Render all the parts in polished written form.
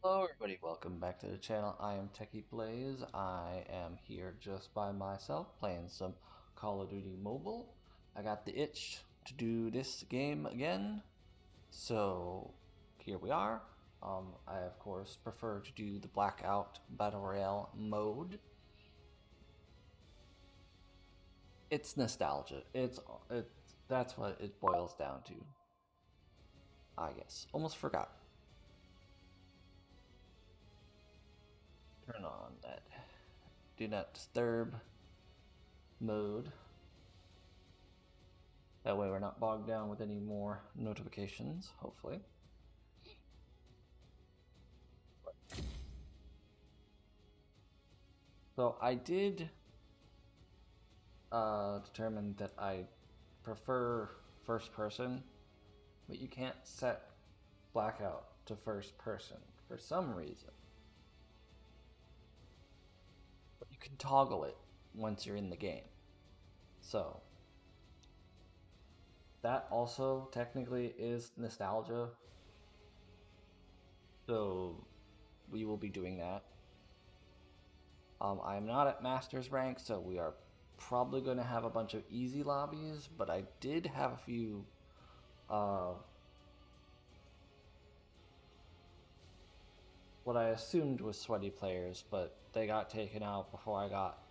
Hello everybody, welcome back to the channel. I am TechyPlayz. I am here just by myself playing some Call of Duty Mobile. I got the itch to do this game again, so here we are. I of course prefer to do the Blackout Battle Royale mode. It's nostalgia. It that's what it boils down to, I guess. Almost forgot. Turn on that do not disturb mode. That way we're not bogged down with any more notifications, hopefully. So I did determine that I prefer first person, but you can't set Blackout to first person for some reason. But you can toggle it once you're in the game. So that also technically is nostalgia. So we will be doing that. I am not at master's rank, so we are probably going to have a bunch of easy lobbies, but I did have a few what I assumed was sweaty players, but they got taken out before I got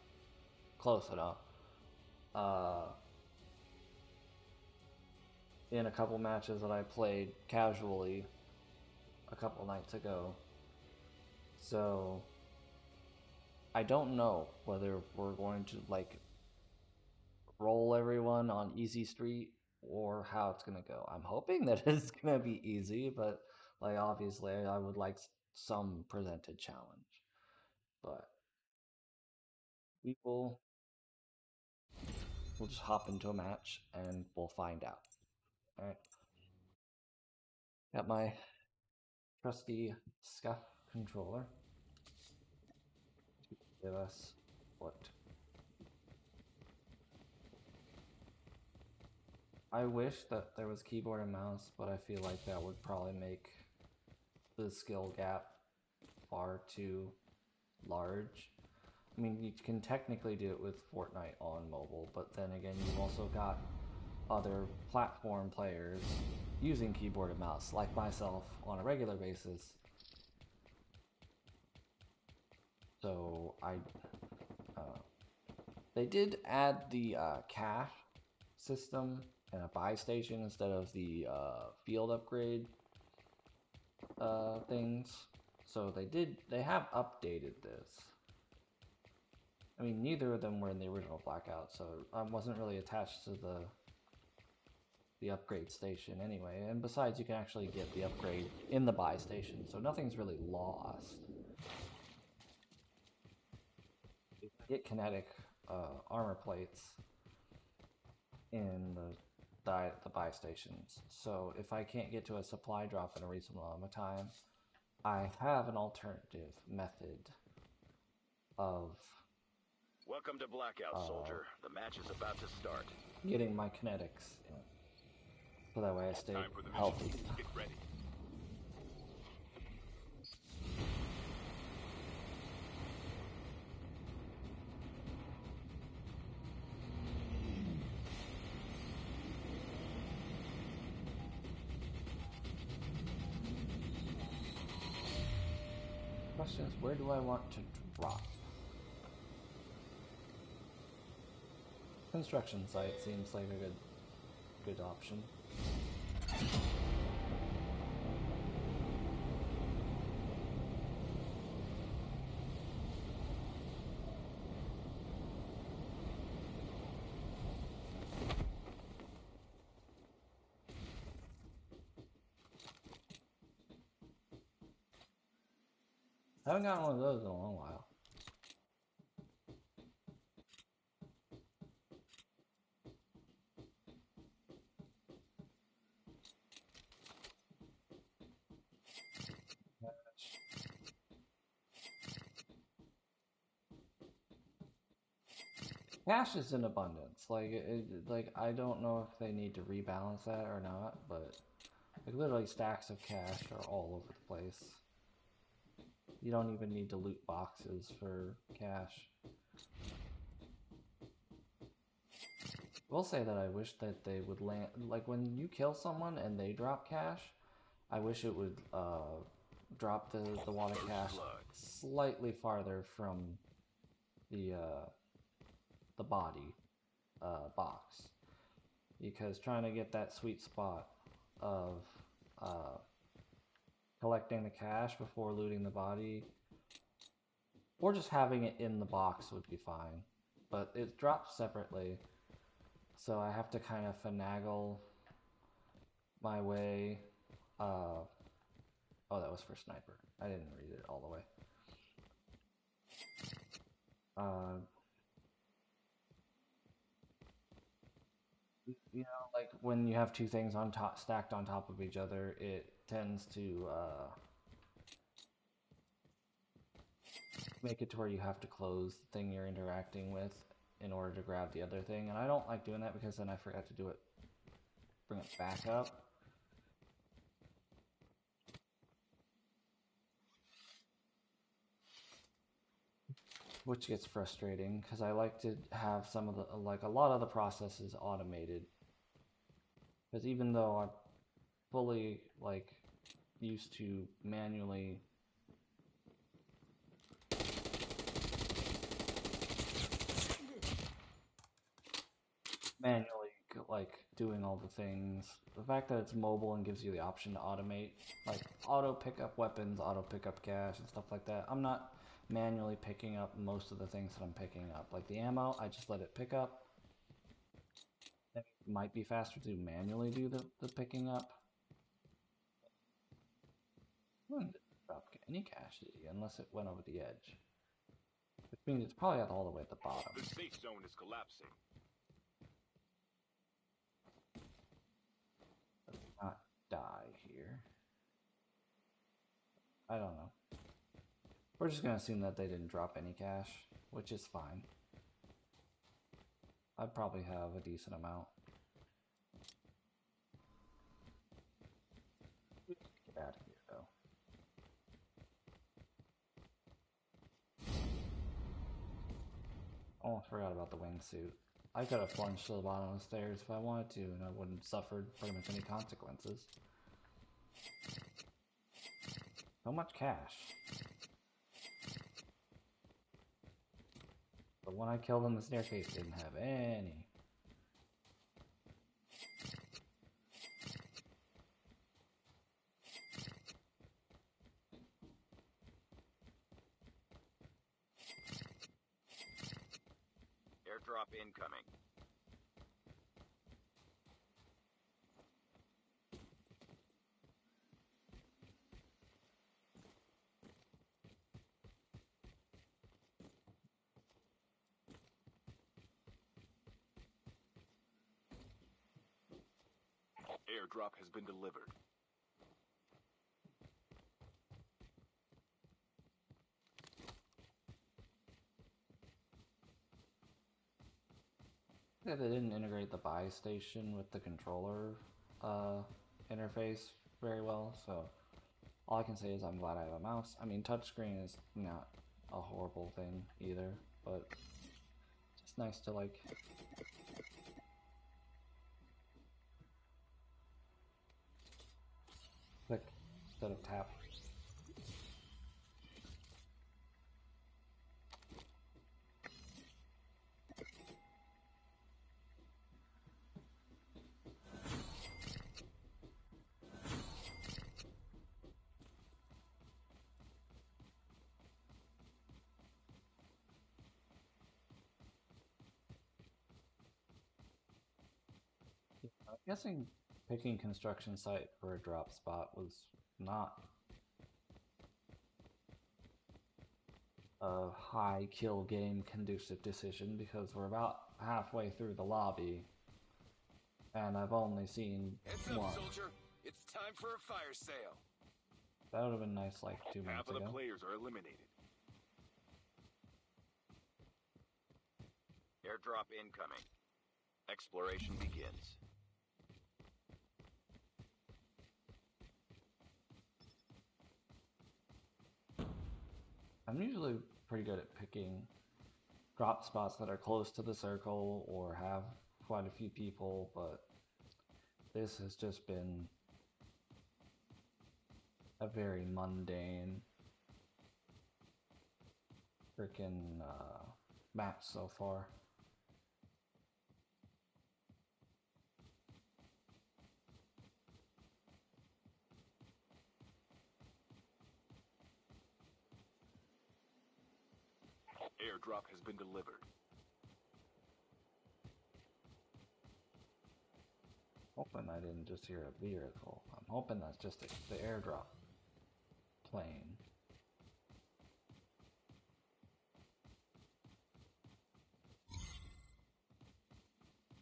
close enough. In a couple matches that I played casually a couple nights ago. So I don't know whether we're going to like roll everyone on easy street or how it's gonna go. I'm hoping that it's gonna be easy, but like obviously I would like some presented challenge. But we'll just hop into a match and we'll find out. All right. Got my trusty SCUF controller to give us what I wish that there was keyboard and mouse, but I feel like that would probably make the skill gap far too large. I mean, you can technically do it with Fortnite on mobile, but then again, you've also got other platform players using keyboard and mouse, like myself, on a regular basis. So they did add the cash system and a buy station instead of the field upgrade things. So they have updated this. I mean, neither of them were in the original Blackout, so I wasn't really attached to the upgrade station anyway. And besides, you can actually get the upgrade in the buy station, so nothing's really lost. You can get kinetic armor plates in the buy stations. So if I can't get to a supply drop in a reasonable amount of time, I have an alternative method of Welcome to Blackout, soldier. The match is about to start. getting my kinetics in. So that way I stay healthy. Get ready. Question is, where do I want to drop? Construction site seems like a good option. I haven't gotten one of those in a long while. Cash is in abundance. Like I don't know if they need to rebalance that or not, but like literally stacks of cash are all over the place. You don't even need to loot boxes for cash. I will say that I wish that they would land, like when you kill someone and they drop cash, I wish it would drop the water cache slightly farther from the body box, because trying to get that sweet spot of collecting the cash before looting the body, or just having it in the box would be fine, but it drops separately, so I have to kind of finagle my way. Oh, that was for sniper. I didn't read it all the way. You know, like when you have two things on top, stacked on top of each other, it tends to make it to where you have to close the thing you're interacting with in order to grab the other thing, and I don't like doing that because then I forget to do it, bring it back up. Which gets frustrating because I like to have some of the, like a lot of the processes automated. Because even though I'm fully like used to manually like doing all the things, the fact that it's mobile and gives you the option to automate, like auto pick up weapons, auto pick up cash and stuff like that, I'm not manually picking up most of the things that I'm picking up. Like the ammo, I just let it pick up. It might be faster to manually do the picking up. Didn't drop any cash, did he? Unless it went over the edge. Which means it's probably all the way at the bottom. The safe zone is collapsing. Let's not die here. I don't know. We're just gonna assume that they didn't drop any cash, which is fine. I'd probably have a decent amount. Get out of here, though. Almost forgot about the wingsuit. I could have plunged to the bottom of the stairs if I wanted to, and I wouldn't have suffered pretty much any consequences. So much cash. But when I killed him, the staircase didn't have any. Airdrop incoming. Airdrop has been delivered. Yeah, they didn't integrate the buy station with the controller interface very well, so all I can say is I'm glad I have a mouse. I mean, touchscreen is not a horrible thing either, but it's just nice to like click instead of tap. I'm guessing picking construction site for a drop spot was not a high kill game conducive decision because we're about halfway through the lobby and I've only seen one. Soldier. It's time for a fire sale. That would have been nice like 2 minutes ago. Half of the players are eliminated. Airdrop incoming. Exploration begins. I'm usually pretty good at picking drop spots that are close to the circle or have quite a few people, but this has just been a very mundane freaking match so far. Airdrop has been delivered. Hoping I didn't just hear a vehicle. I'm hoping that's just the airdrop plane.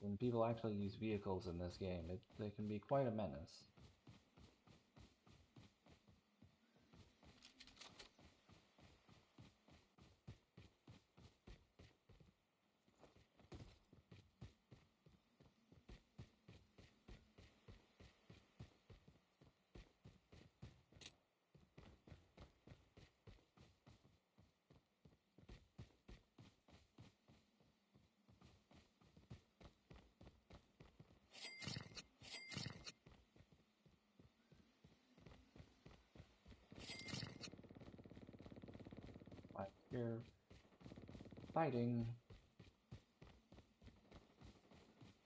When people actually use vehicles in this game, they can be quite a menace. Like, you're fighting.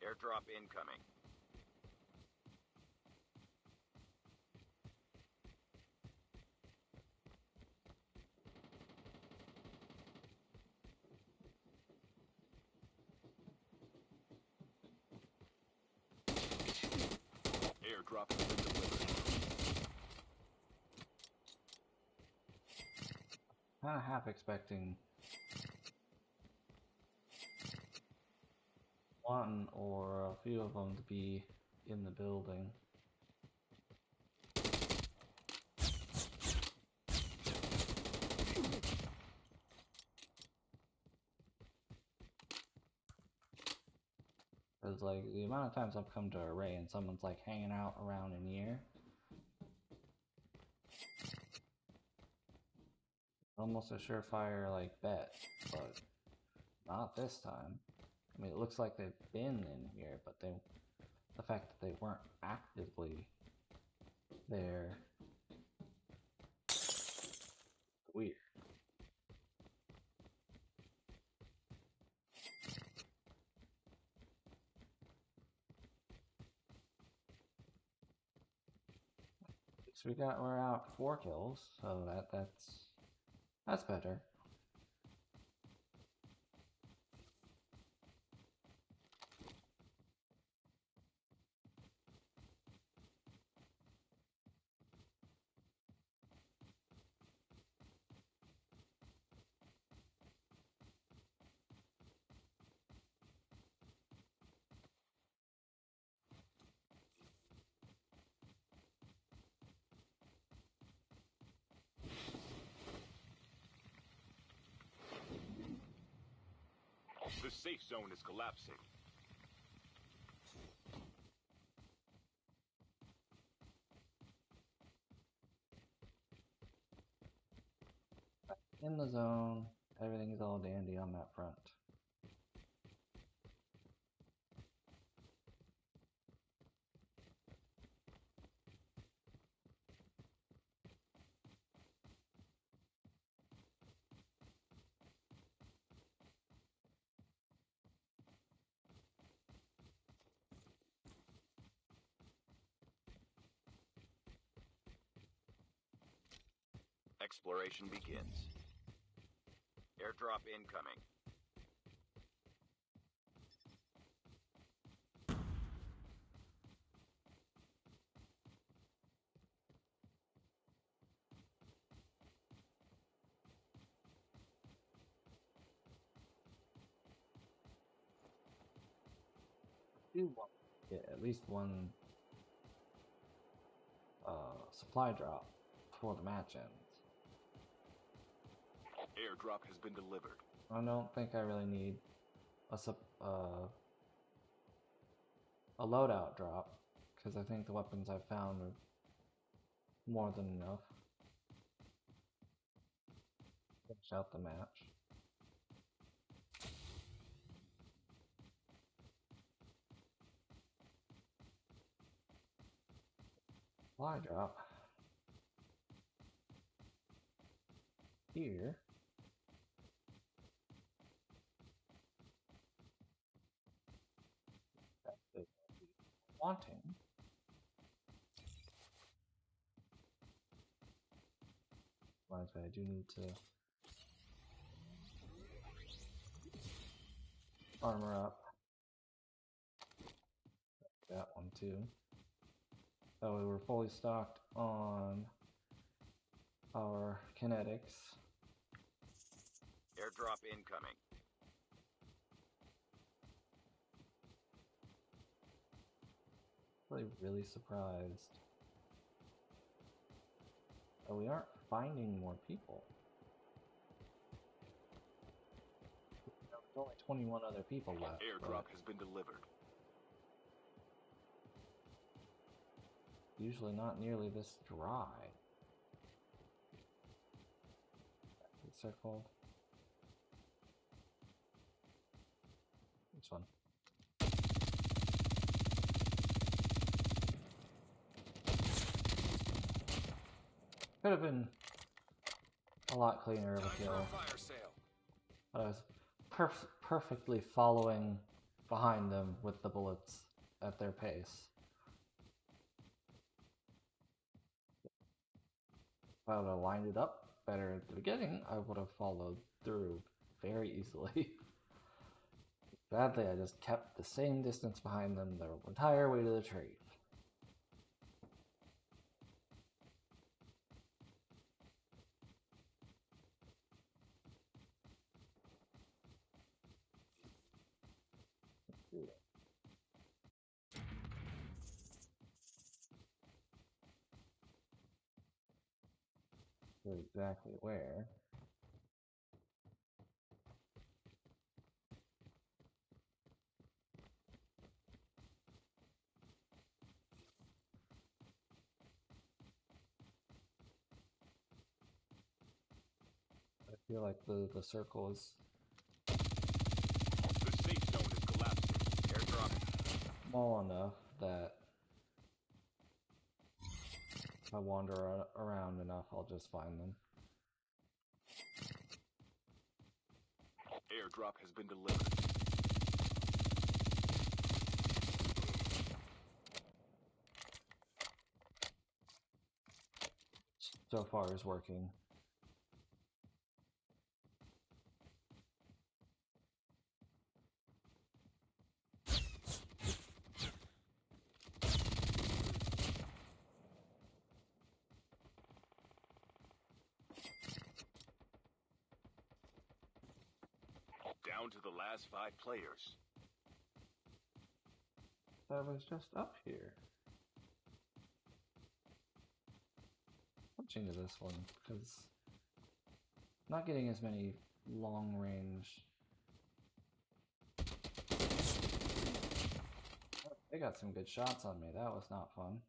Airdrop incoming. Airdrop has been delivered. Kind of half expecting one or a few of them to be in the building. Because, like, the amount of times I've come to a raid and someone's, like, hanging out around in here. Almost a surefire, like, bet, but not this time. I mean, it looks like they've been in here, but the fact that they weren't actively there, weird. So we're out 4 kills, so that's better. The safe zone is collapsing. In the zone, everything's all dandy on that front. Exploration begins. Airdrop incoming. Do want to get at least one supply drop before the match ends. Airdrop has been delivered. I don't think I really need a loadout drop, because I think the weapons I've found are more than enough. Out the match. Fly drop. Here. That's wanting. I do need to armor up. That one too. That way we're fully stocked on our kinetics. Airdrop incoming. Really surprised that we aren't finding more people. There's only 21 other people left. Airdrop has been delivered. Usually not nearly this dry. What's that called? This one. Could have been a lot cleaner of a kill. But I was perfectly following behind them with the bullets at their pace. If I would have lined it up better at the beginning, I would have followed through very easily. Sadly, I just kept the same distance behind them the entire way to the tree. Exactly where. I feel like the circle is The safe zone is collapsing. Airdrop. small enough that if I wander around enough, I'll just find them. Airdrop has been delivered. So far is working. Down to the last 5 players. That was just up here. I'll change to this one because I'm not getting as many long range. Oh, they got some good shots on me. That was not fun.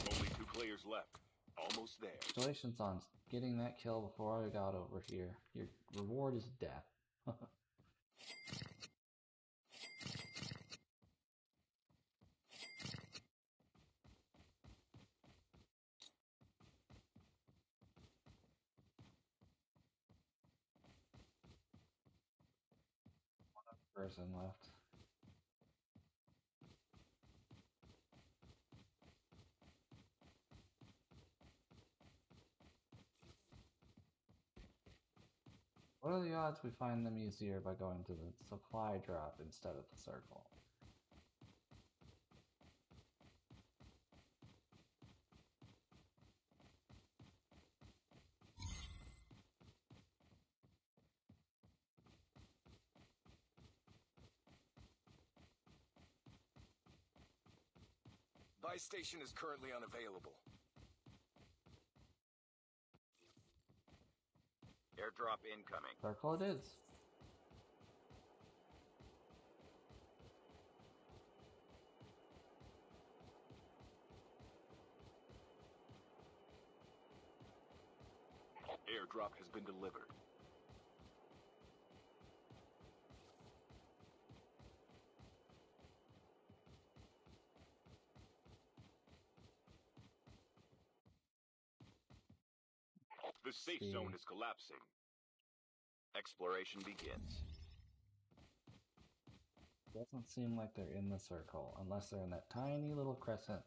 Only 2 players left. Almost there. Congratulations on getting that kill before I got over here. Your reward is death. Person left. What are the odds we find them easier by going to the supply drop instead of the circle? Buy station is currently unavailable. Airdrop incoming. Circle it is. Airdrop has been delivered. The safe zone is collapsing. Exploration begins. Doesn't seem like they're in the circle, unless they're in that tiny little crescent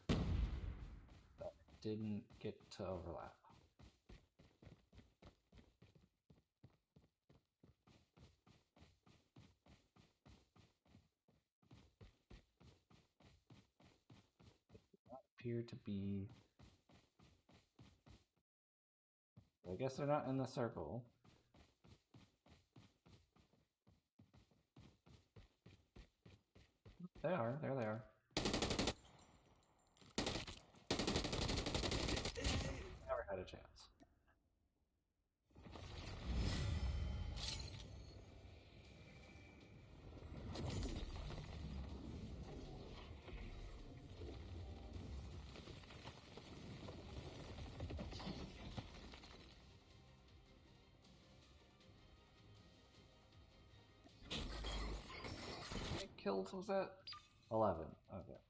that didn't get to overlap. Appear to be. I guess they're not in the circle. They are. There they are. Never had a chance. How many kills was that? 11. Okay.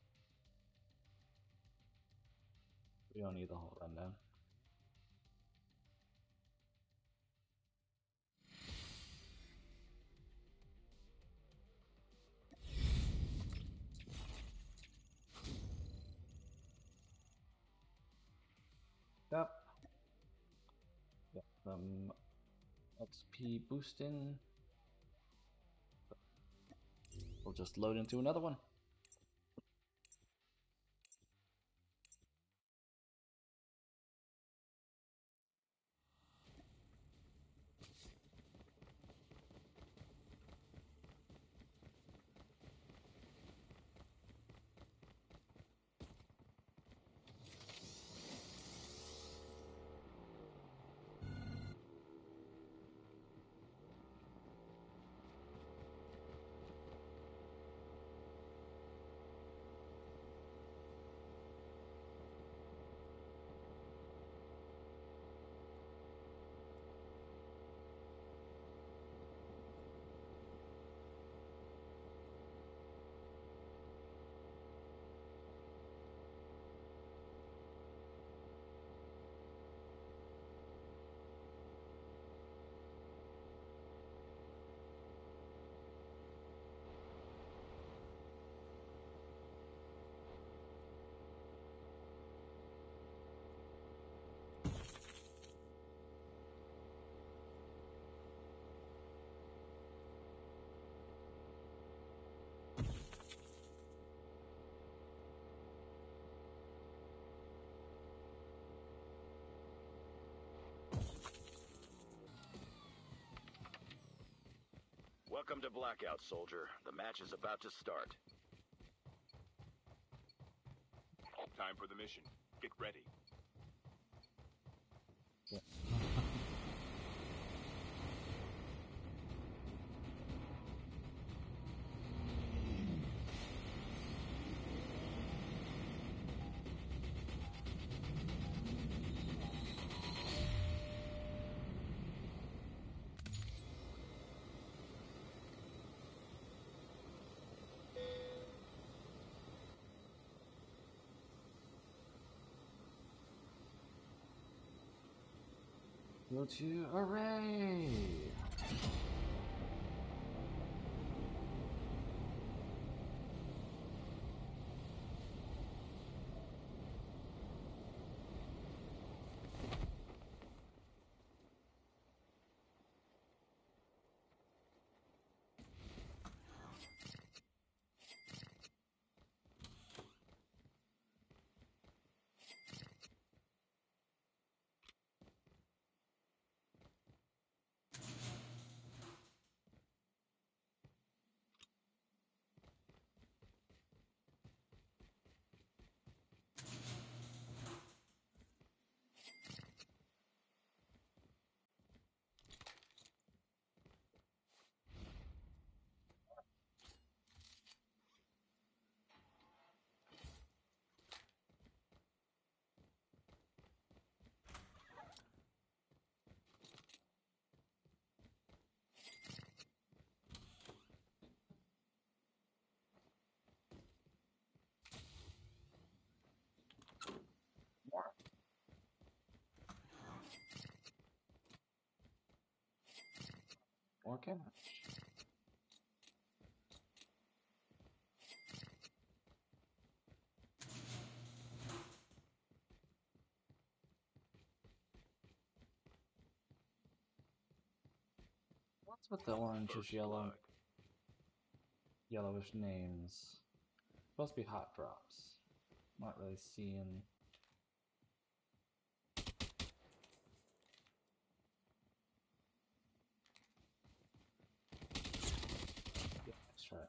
We don't need the whole rundown. Yep. Got some XP boosting. We'll just load into another one. Welcome to Blackout, soldier. The match is about to start. Time for the mission. Get ready. Yeah. Go to array. More cash. What's with the orange First yellow, blood. yellowish names? Supposed to be hot drops. Not really seeing. Yeah, let's try it.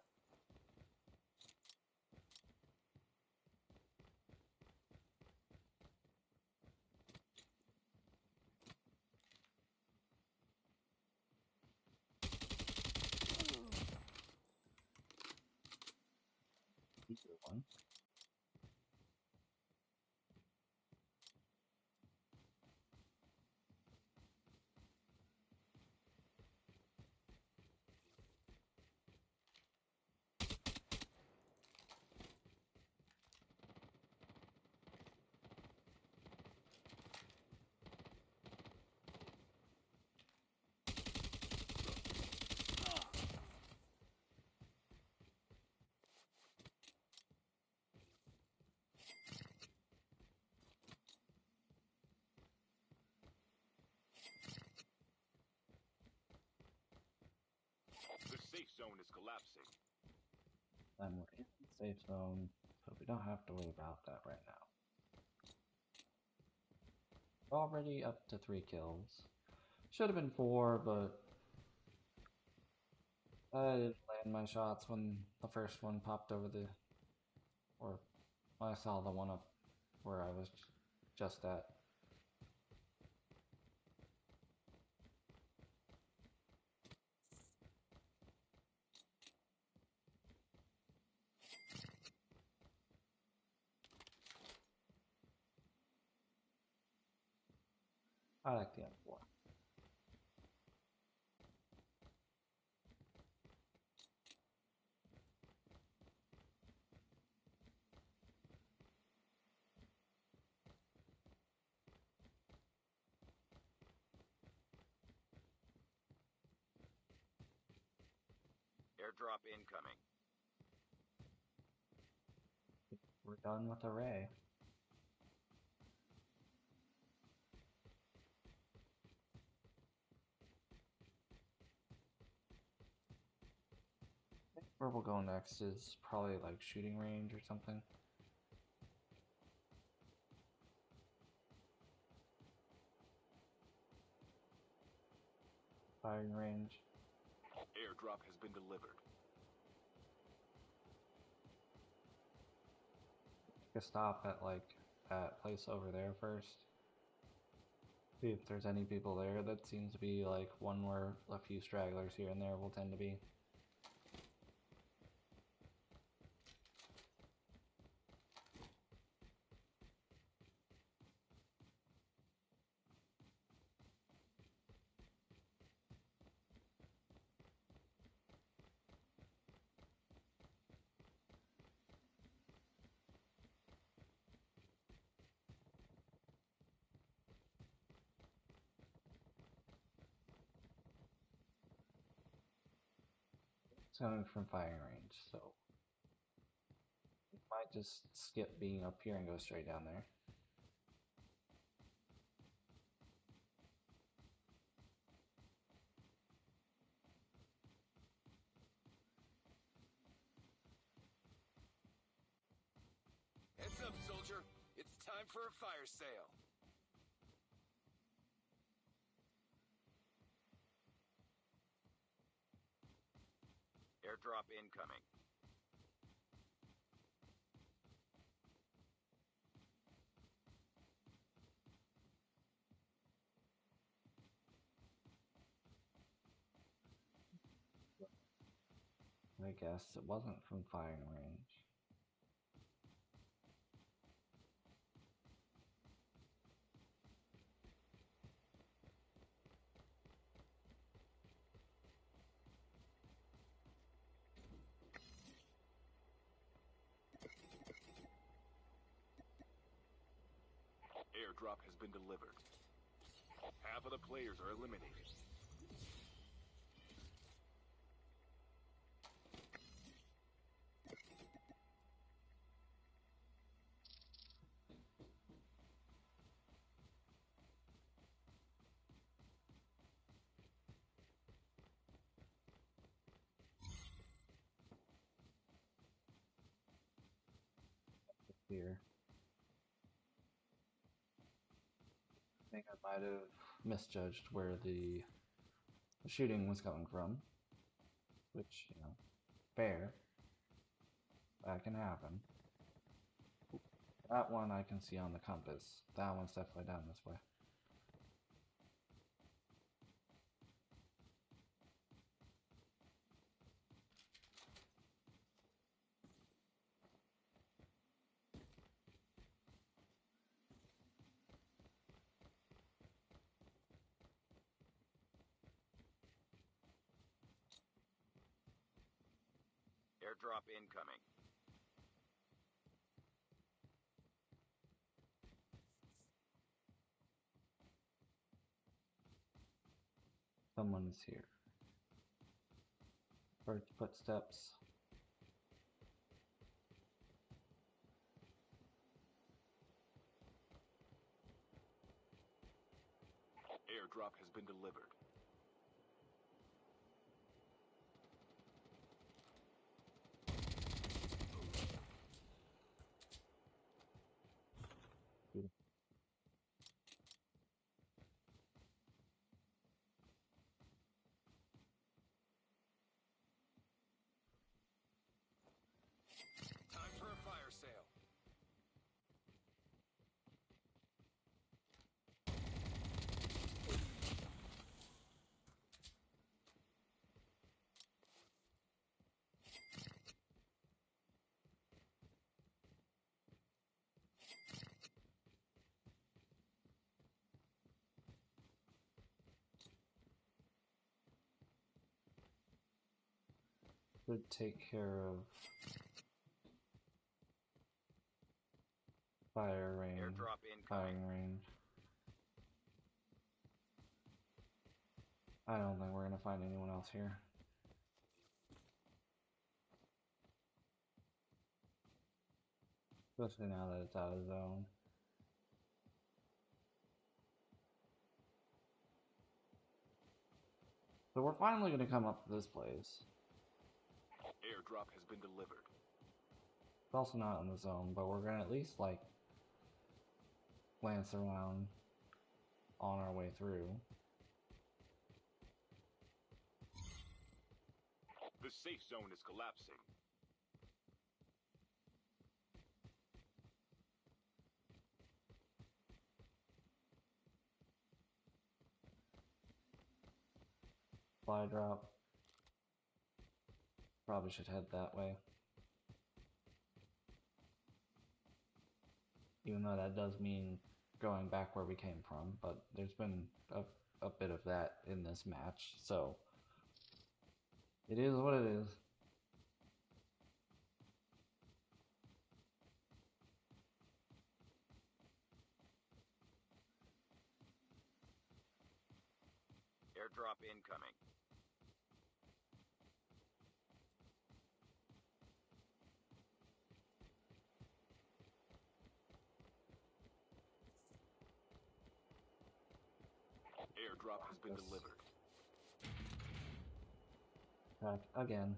Easier one. The safe zone is collapsing. And we're in the safe zone, so we don't have to worry about that right now. Already up to 3 kills. Should have been 4, but I didn't land my shots when the first one popped over the... or I saw the one up where I was just at. I like the M4. Airdrop incoming. We're done with array. Where we'll go next is probably like shooting range or something. Firing range. Airdrop has been delivered. Take a stop at like that place over there first. See if there's any people there. That seems to be like one where a few stragglers here and there will tend to be. It's coming from firing range, so might just skip being up here and go straight down there. Heads up, soldier. It's time for a fire sale. Airdrop incoming. I guess it wasn't from firing range. Airdrop has been delivered. Half of the players are eliminated. here. I think I might have misjudged where the shooting was coming from, which, you know, fair. That can happen. That one I can see on the compass. That one's definitely down this way. Airdrop incoming. Someone is here. Heard footsteps. Airdrop has been delivered. Time for a fire sale. Should take care of fire range. Airdrop incoming. Firing range. I don't think we're gonna find anyone else here. Especially now that it's out of zone. So we're finally gonna come up to this place. Airdrop has been delivered. It's also not in the zone, but we're gonna at least like glance around on our way through. The safe zone is collapsing. Fly drop. Probably should head that way. Even though that does mean going back where we came from, but there's been a bit of that in this match, so it is what it is. Airdrop incoming. Airdrop has been delivered. Back again.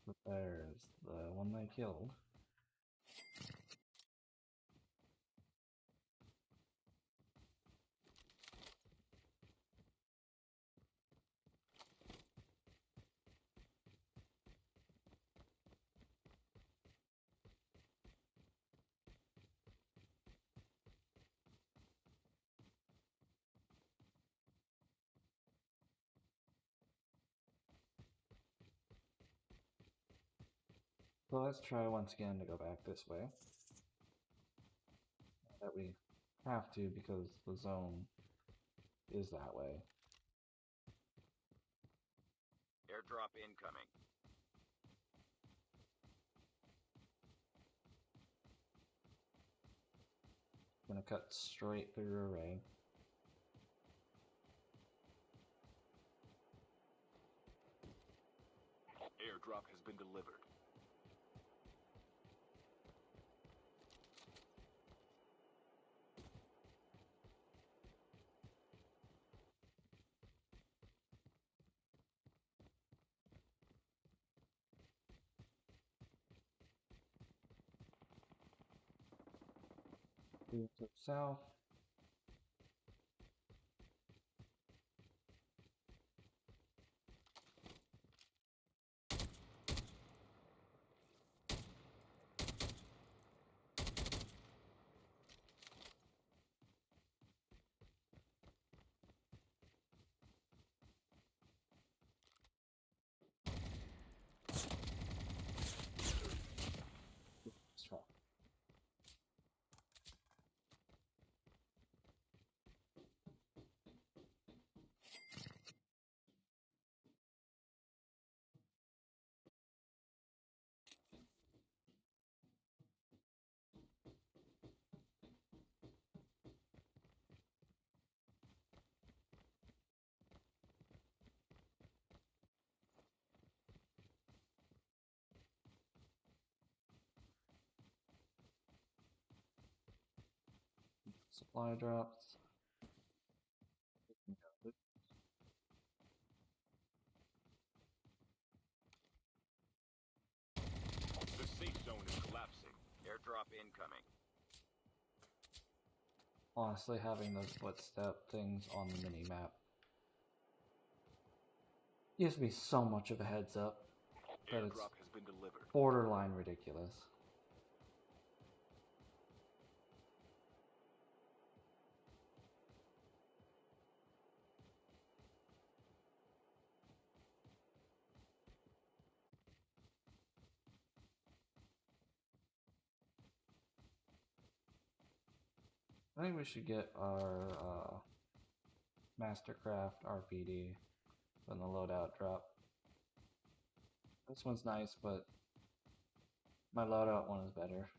But there's the one they killed. So let's try once again to go back this way. That we have to because the zone is that way. Airdrop incoming. Gonna cut straight through array. Airdrop has been delivered. To the south. Strong. Supply drops. The safe zone is collapsing. Airdrop incoming. Honestly, having those footstep things on the mini map gives me so much of a heads up that it's Airdrop has been delivered. borderline ridiculous. I think we should get our Mastercraft RPD when the loadout drop. This one's nice, but my loadout one is better.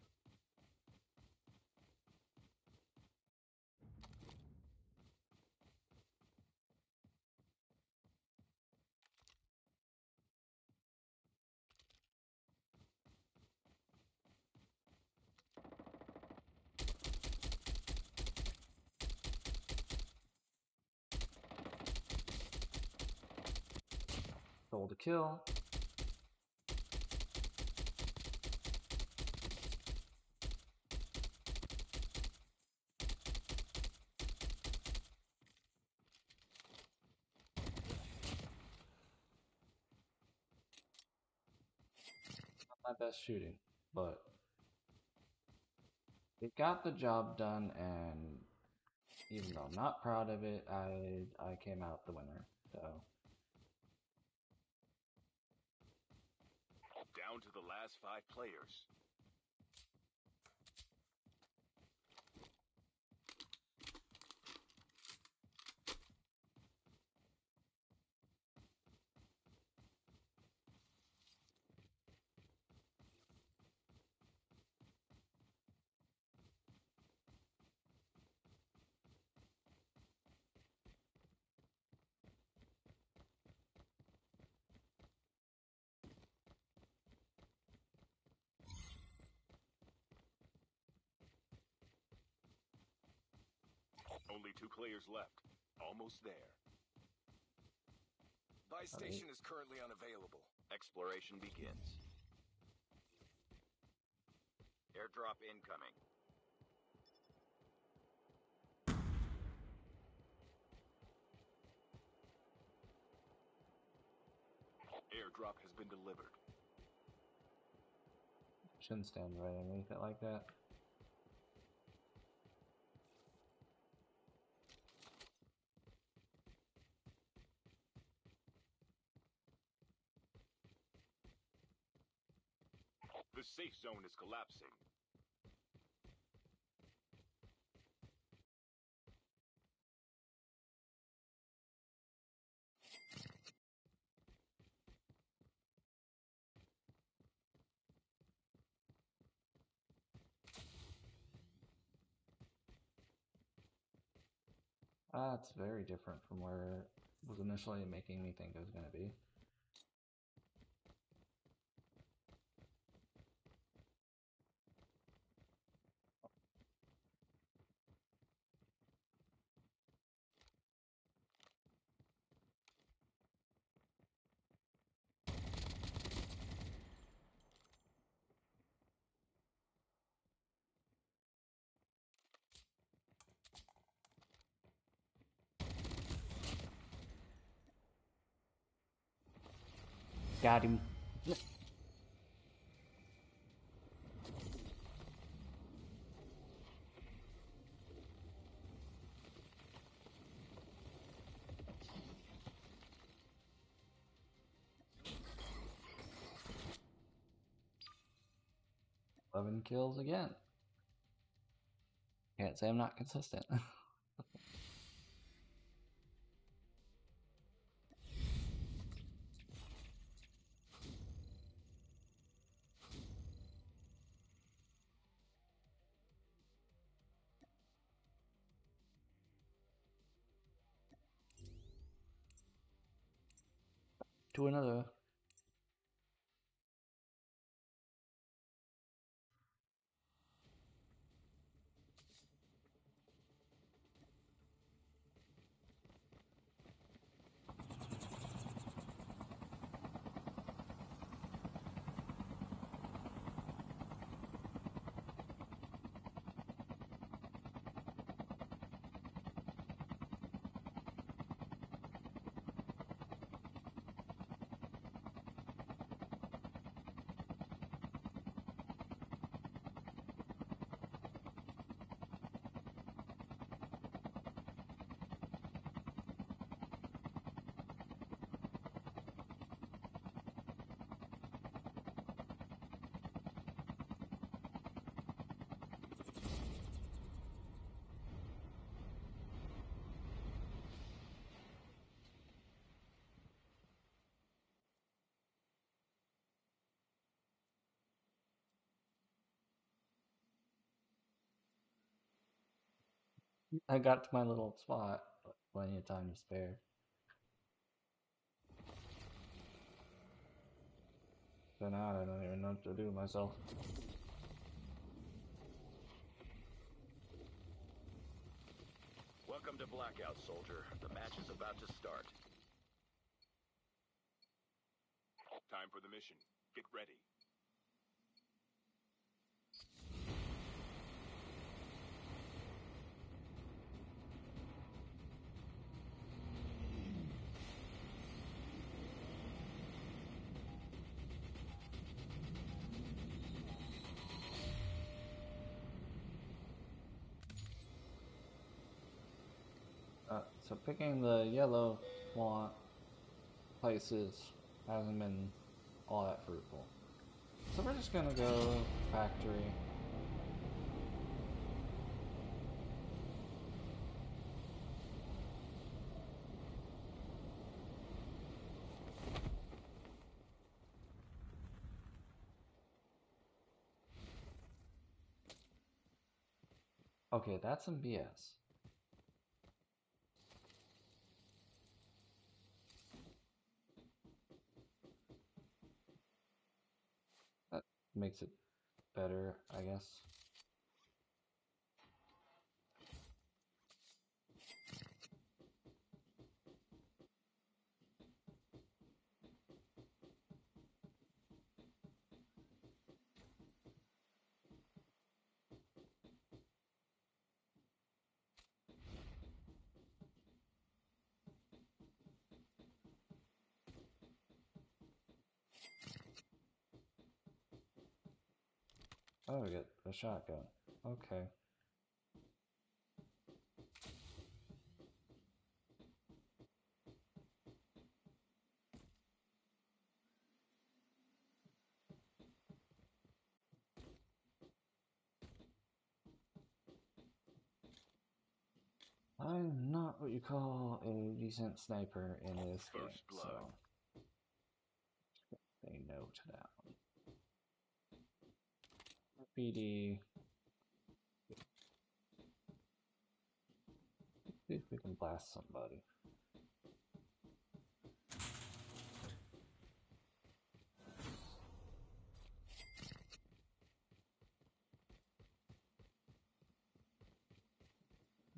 Stole the kill. Not my best shooting, but it got the job done, and even though I'm not proud of it, I came out the winner. So Down to the last 5 players. Only 2 players left. Almost there. Buy station is currently unavailable. Exploration begins. Airdrop incoming. Airdrop has been delivered. shouldn't stand right underneath it like that. The safe zone is collapsing. That's very different from where it was initially making me think it was going to be. Got him. 11 kills again. Can't say I'm not consistent. To another. I got to my little spot, but plenty of time to spare. So now I don't even know what to do with myself. Welcome to Blackout, soldier. The match is about to start. Time for the mission. Get ready. So picking the yellow font places hasn't been all that fruitful. So we're just gonna go factory. Okay, that's some BS. That makes it better, I guess. Oh, we get a shotgun. Okay. I'm not what you call a decent sniper in this game, so say no to that one. PD. See if we can blast somebody.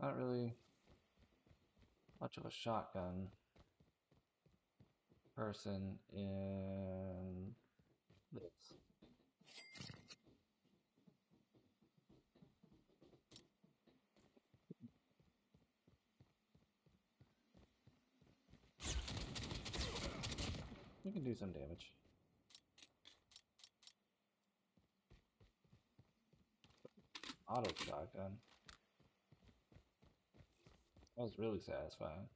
Not really much of a shotgun person in this. We can do some damage. Auto shotgun. That was really satisfying.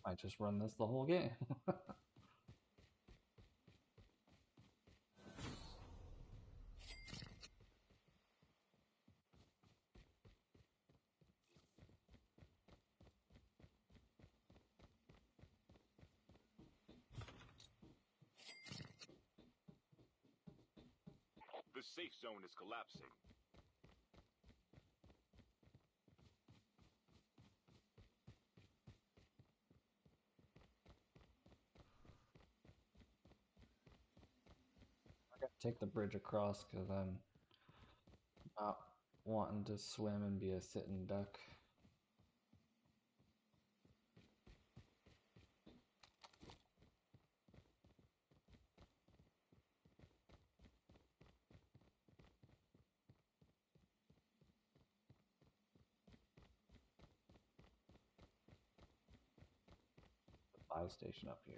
I just run this the whole game. The safe zone is collapsing. I gotta take the bridge across because I'm not wanting to swim and be a sitting duck. Buy station up here.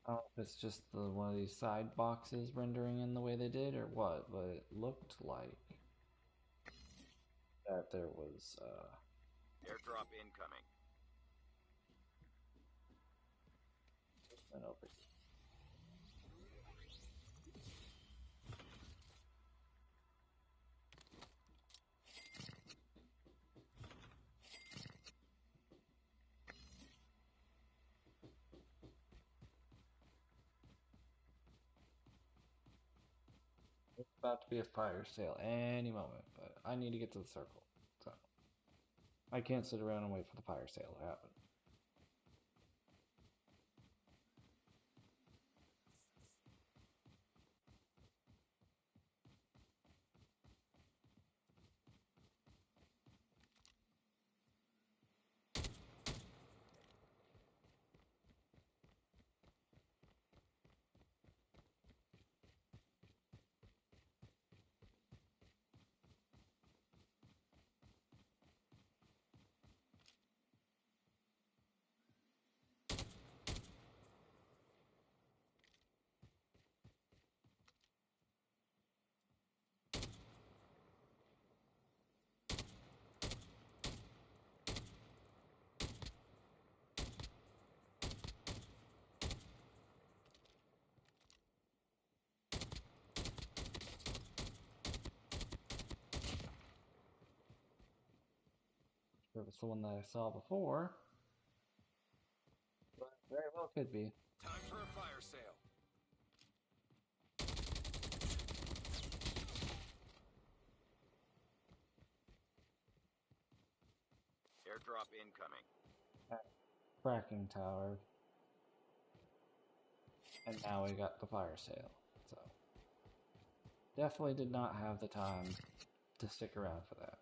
I don't know if it's just one of these side boxes rendering in the way they did or what, but it looked like that there was Airdrop incoming. an over. It's about to be a fire sale any moment, but I need to get to the circle. So I can't sit around and wait for the fire sale to happen. If it's the one that I saw before, but very well could be. Time for a fire sale. Airdrop incoming. Cracking tower. And now we got the fire sale. So definitely did not have the time to stick around for that.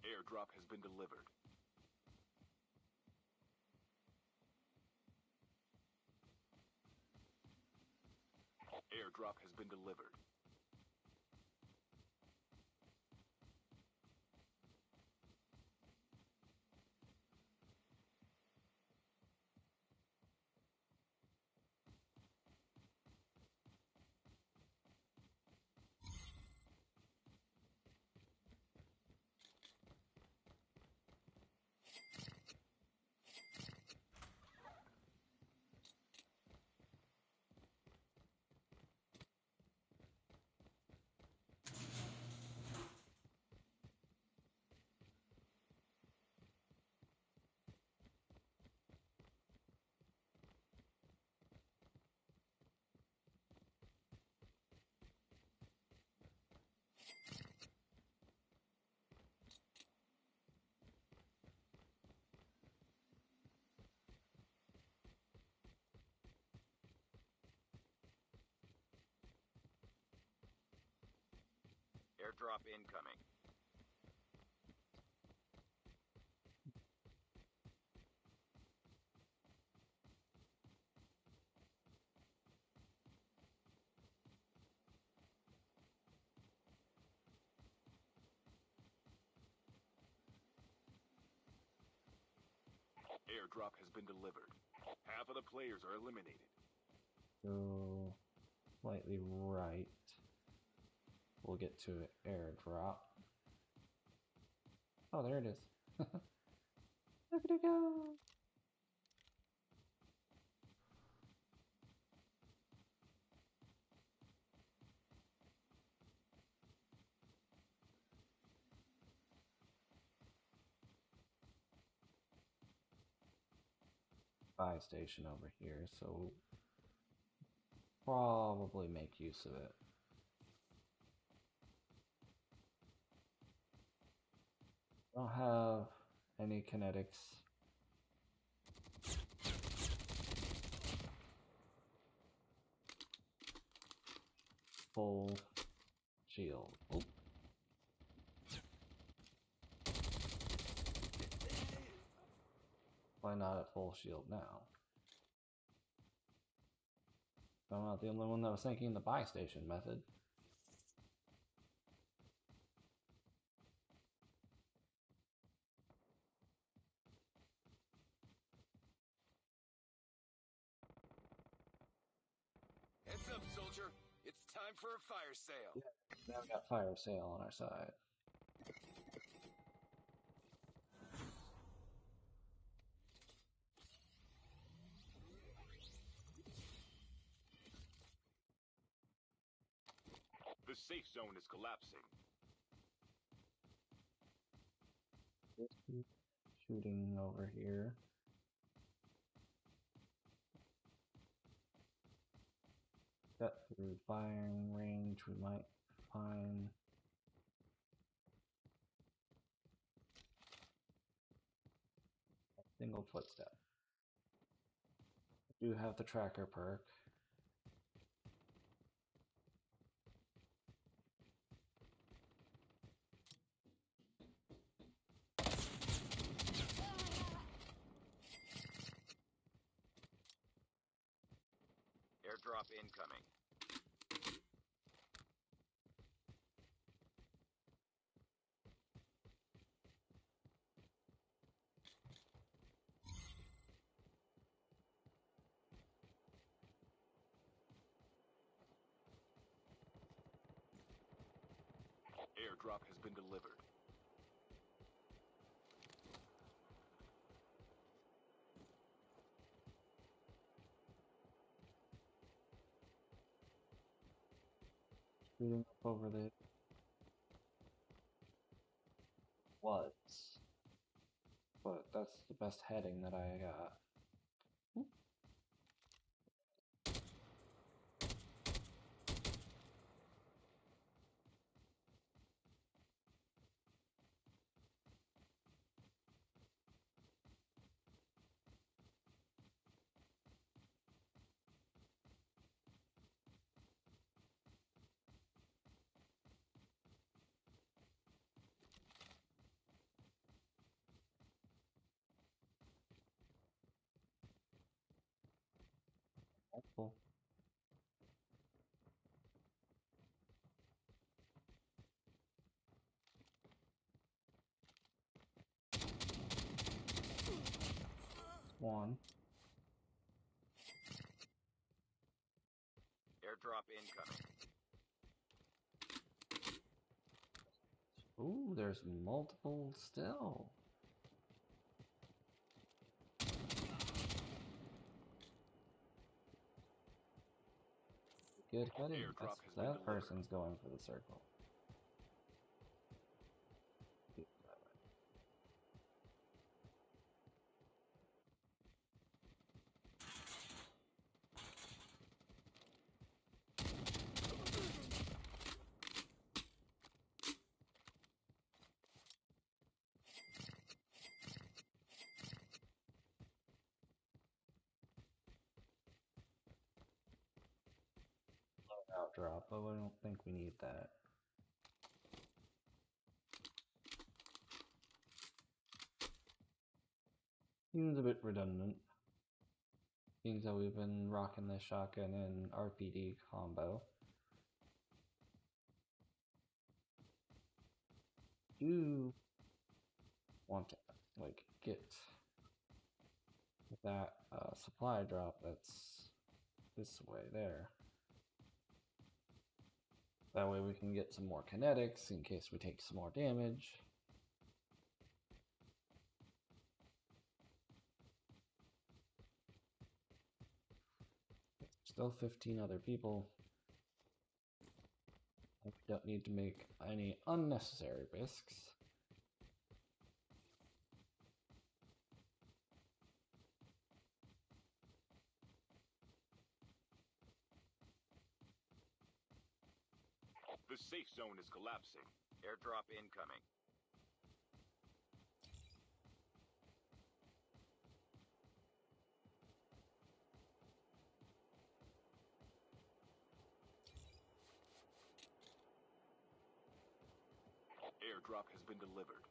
Airdrop has been delivered. Airdrop has been delivered. Airdrop incoming. Airdrop has been delivered. Half of the players are eliminated. Go slightly right. We'll get to airdrop. Oh, there it is. Look at it go! Buy station over here, so probably make use of it. Don't have any kinetics. Full shield. Oh. Why not at full shield now? I'm not the only one that was thinking the buy station method. Heads up, soldier. It's time for a fire sale. Yeah, now we got fire sale on our side. The safe zone is collapsing. Shooting over here. Cut through firing range, we might find a single footstep. I do have the tracker perk. Airdrop incoming. Airdrop has been delivered. Shooting up over the woods. But that's the best heading that I got. That's cool. One. Airdrop incoming. Ooh, there's multiple still. Good heading. Airdrop has been That delivered. person's going for the circle. Outdrop, but I don't think we need that. Seems a bit redundant. Seems that we've been rocking the shotgun and RPD combo. Do want to like get that supply drop that's this way there. That way we can get some more kinetics in case we take some more damage. Still 15 other people. We don't need to make any unnecessary risks. The safe zone is collapsing. Airdrop incoming. Airdrop has been delivered.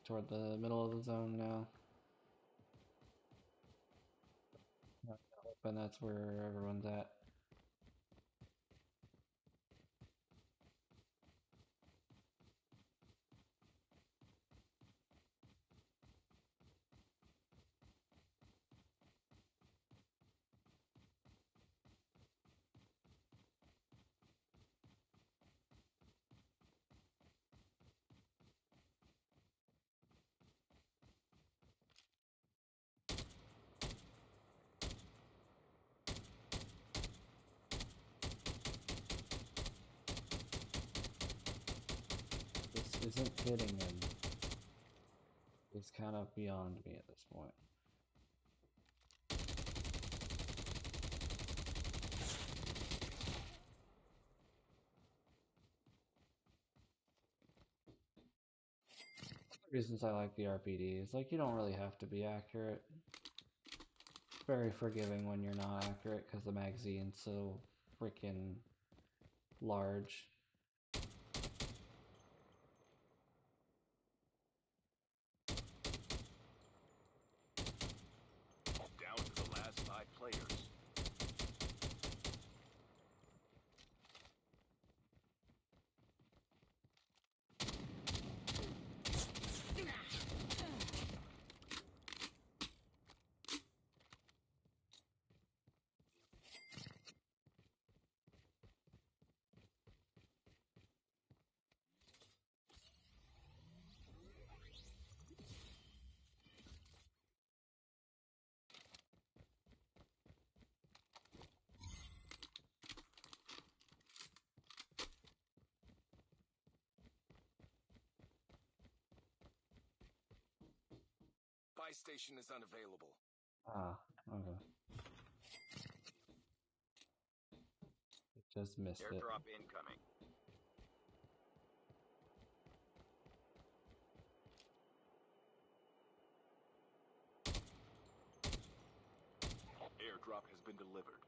Toward the middle of the zone now. And that's where everyone's at. This isn't hitting him. It's kind of beyond me at this point. Reasons I like the RPD is like you don't really have to be accurate. It's very forgiving when you're not accurate because the magazine's so freaking large. Down to the last 5 players. Buy station is unavailable. Ah, okay. It just missed it. Airdrop incoming. Airdrop has been delivered.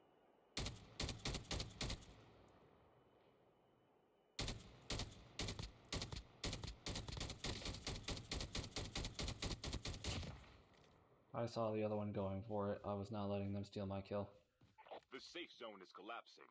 I saw the other one going for it. I was not letting them steal my kill. The safe zone is collapsing.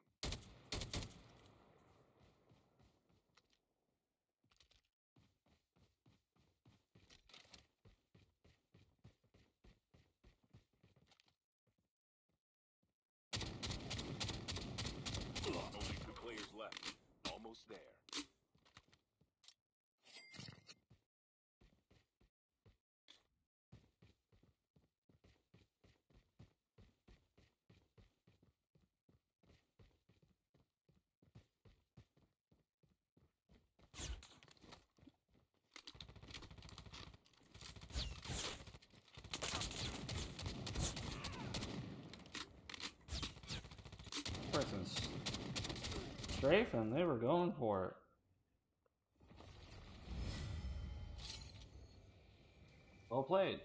Only 2 players left. Almost there. Person's strafing, they were going for it. Well played.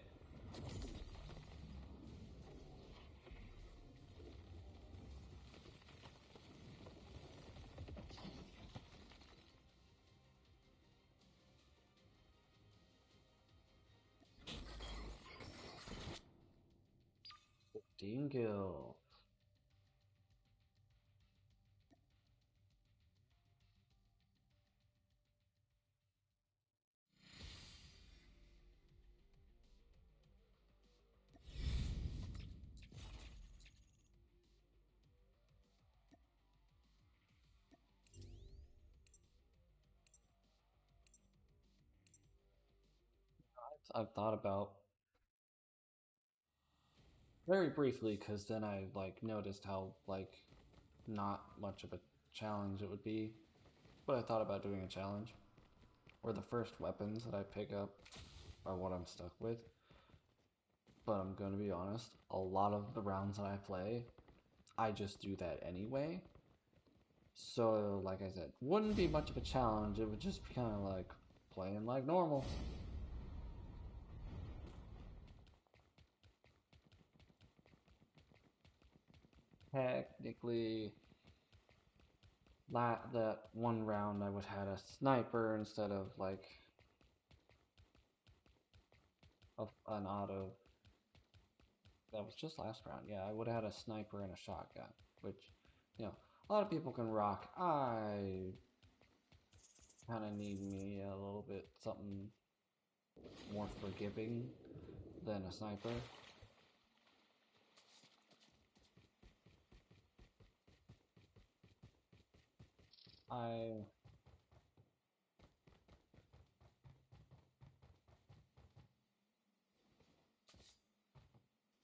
15 kills. I've thought about very briefly, because then I like noticed how like not much of a challenge it would be, but I thought about doing a challenge where the first weapons that I pick up are what I'm stuck with. But I'm gonna be honest, a lot of the rounds that I play, I just do that anyway. So like I said, wouldn't be much of a challenge, it would just be kind of like playing like normal. Technically, that one round I would have had a sniper instead of like an auto. That was just last round. Yeah, I would have had a sniper and a shotgun, which, you know, a lot of people can rock. I kind of need me a little bit something more forgiving than a sniper.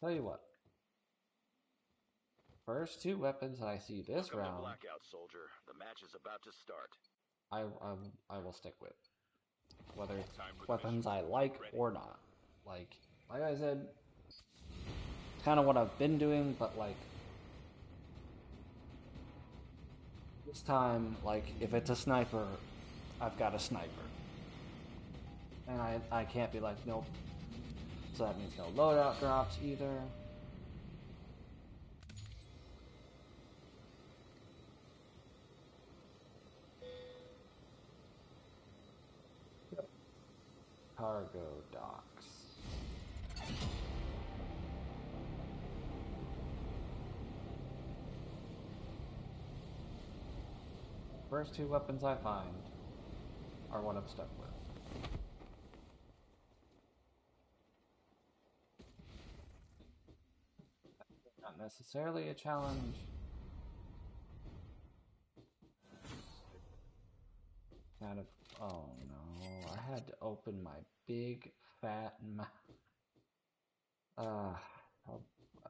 Tell you what, first two weapons that I see this Welcome to round, Blackout, soldier. The match is about to start. I will stick with, whether it's weapons I like or not. Like I said, kind of what I've been doing, but like this time, like if it's a sniper, I've got a sniper, and I can't be like nope. So that means no loadout drops either. Cargo docks. First two weapons I find are what I'm stuck with. Not necessarily a challenge. Kind of. Oh no! I had to open my big fat mouth. I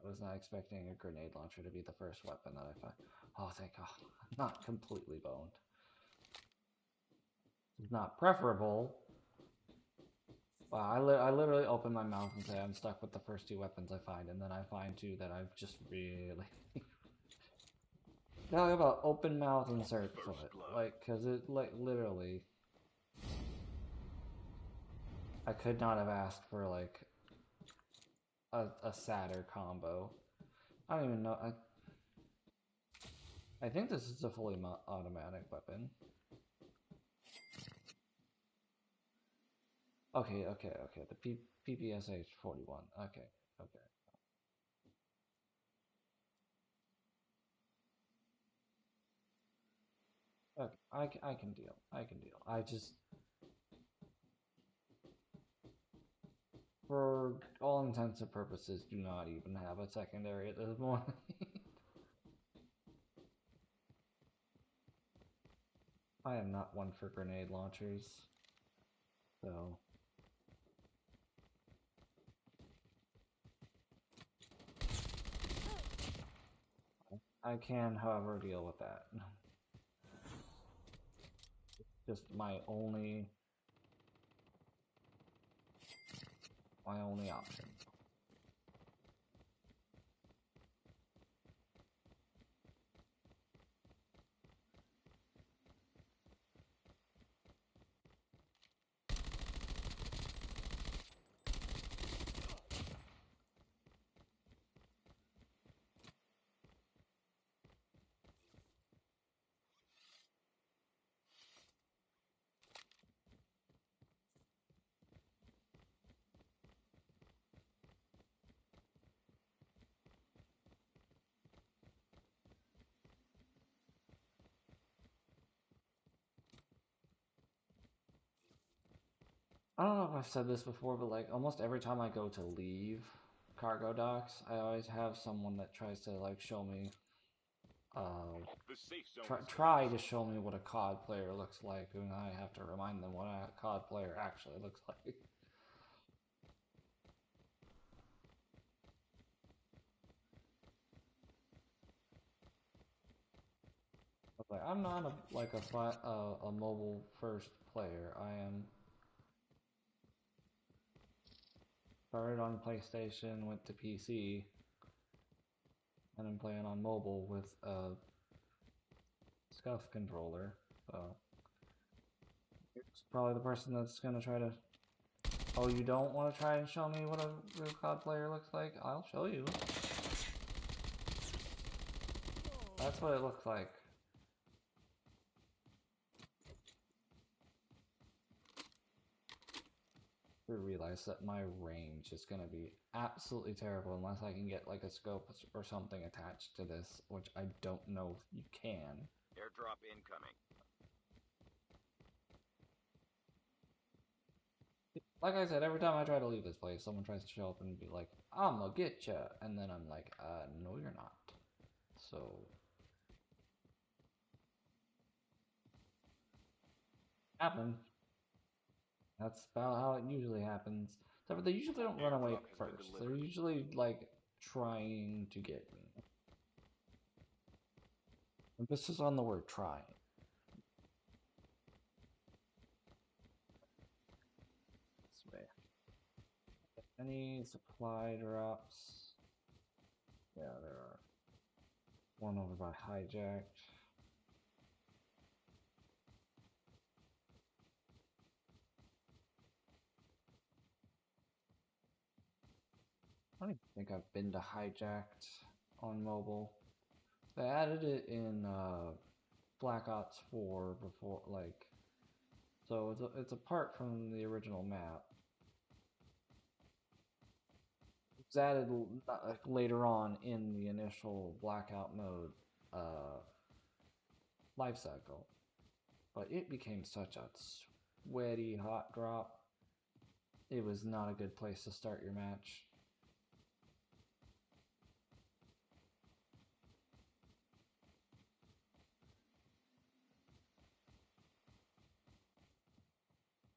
was not expecting a grenade launcher to be the first weapon that I find. Oh, thank God! I'm not completely boned. It's not preferable. Well, I literally open my mouth and say I'm stuck with the first two weapons I find, and then I find two that I've just really. Talk about open mouth and search for it, like, cause it like literally. I could not have asked for like a sadder combo. I don't even know. I think this is a fully automatic weapon. Okay. The PPSH 41. Okay. Okay, I can deal. I just, for all intents and purposes, do not even have a secondary at this point. I am not one for grenade launchers, so I can, however, deal with that. It's just my only option. I don't know if I've said this before, but like almost every time I go to leave cargo docks, I always have someone that tries to like show me, The safe zone try to show me what a COD player looks like, and I have to remind them what a COD player actually looks like. Like, I'm not a mobile first player. I am started on PlayStation, went to PC, and I'm playing on mobile with a SCUF controller. So it's probably the person that's gonna try to. Oh, you don't want to try and show me what a real COD player looks like? I'll show you. That's what it looks like. I realize that my range is going to be absolutely terrible unless I can get like a scope or something attached to this, which I don't know if you can. airdrop incoming. Like I said, every time I try to leave this place, someone tries to show up and be like, I'm gonna get ya, and then I'm like, no you're not. So... happen. That's about how it usually happens. Except they usually don't run away first. They're usually, like, trying to get me. Emphasis on the word trying. This way. Any supply drops? Yeah, there are. One over by hijacked. I don't even think I've been to hijacked on mobile. They added it in Black Ops 4 before, like, so it's apart from the original map. It's added like, later on in the initial Blackout mode life cycle, but it became such a sweaty hot drop. It was not a good place to start your match.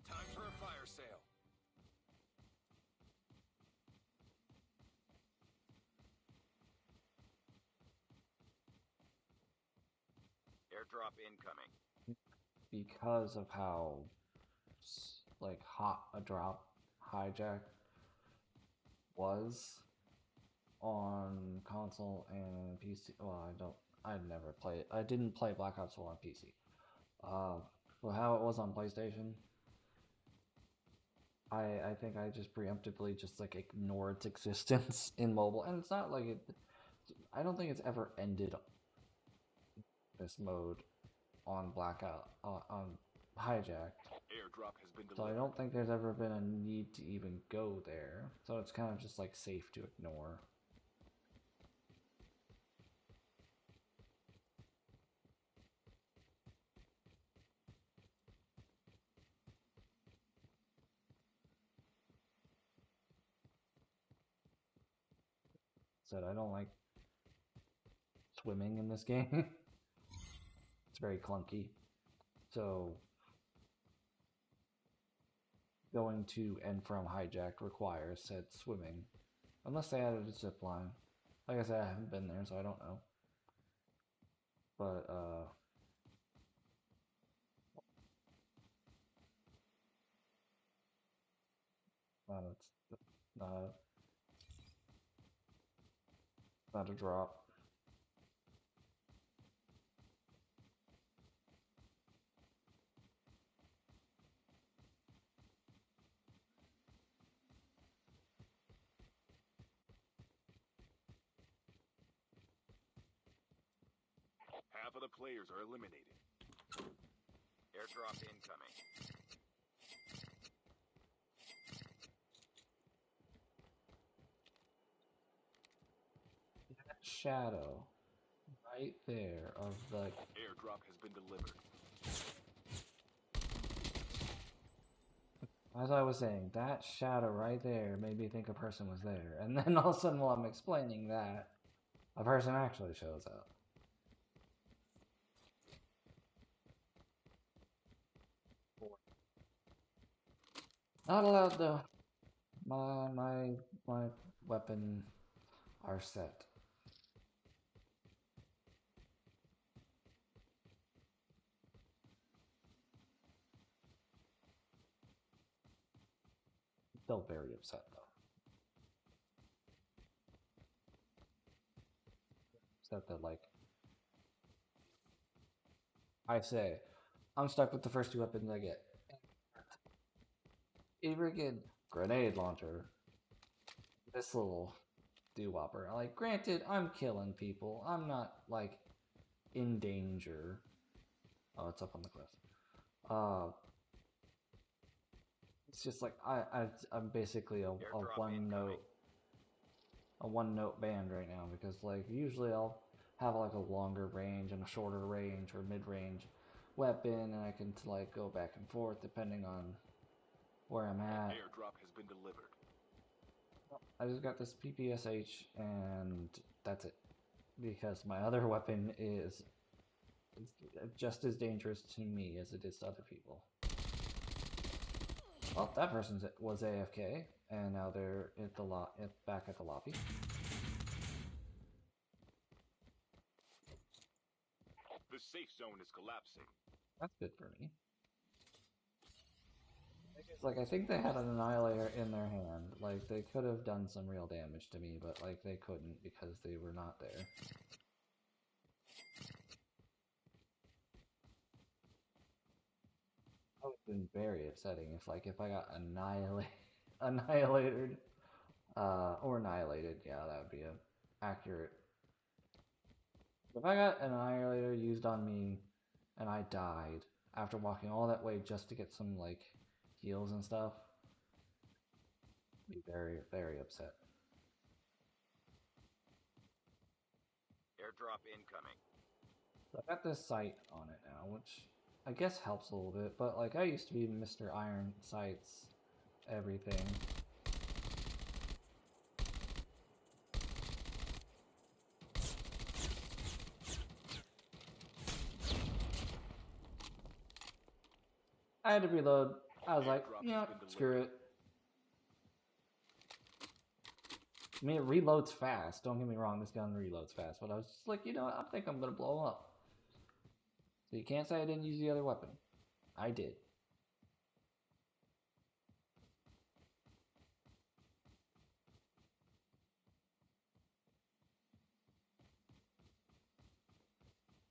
Time for a fire sale. Airdrop incoming. Because of how like hot a drop hijack was on console and PC. Well, I'd never play it. I didn't play Black Ops 4 on PC. Well, how it was on PlayStation, I think I just preemptively just like ignore its existence in mobile, and it's not like it. I don't think it's ever ended this mode on Blackout on hijack. Airdrop has been So I delivered. don't think there's ever been a need to even go there. So it's kind of just like safe to ignore. Said I don't like swimming in this game. It's very clunky. So going to and from hijacked requires said swimming. Unless they added a zip line. Like I said, I haven't been there, so I don't know. But it's not a drop. Half of the players are eliminated. Airdrop incoming. That shadow right there of the Airdrop has been delivered. As I was saying, that shadow right there made me think a person was there. And then all of a sudden, while I'm explaining that, a person actually shows up. Not allowed though. My weapon are set. Still very upset though. Upset that like I say, I'm stuck with the first 2 weapons I get. A friggin' grenade launcher. This little doo-wopper. Like, granted, I'm killing people. I'm not like in danger. Oh, it's up on the cliff. It's just like I'm basically a one note band right now because like usually I'll have like a longer range and a shorter range or mid range weapon and I can like go back and forth depending on where I'm at. Airdrop has been delivered. I just got this PPSH and that's it because my other weapon is just as dangerous to me as it is to other people. Well, that person was AFK, and now they're at the back at the lobby. The safe zone is collapsing. That's good for me. It's like I think they had an annihilator in their hand. Like they could have done some real damage to me, but like they couldn't because they were not there. That would have been very upsetting if I got annihilated, or annihilated. Yeah, that would be accurate. If I got an annihilator used on me, and I died after walking all that way just to get some like heals and stuff, I'd be very, very upset. Airdrop incoming. So I got this sight on it now, which I guess helps a little bit, but like I used to be Mr. Iron Sights everything. I had to reload. I was like, yeah, screw it. I mean, it reloads fast. Don't get me wrong, this gun reloads fast, but I was just like, you know what, I think I'm gonna blow him up. So you can't say I didn't use the other weapon. I did.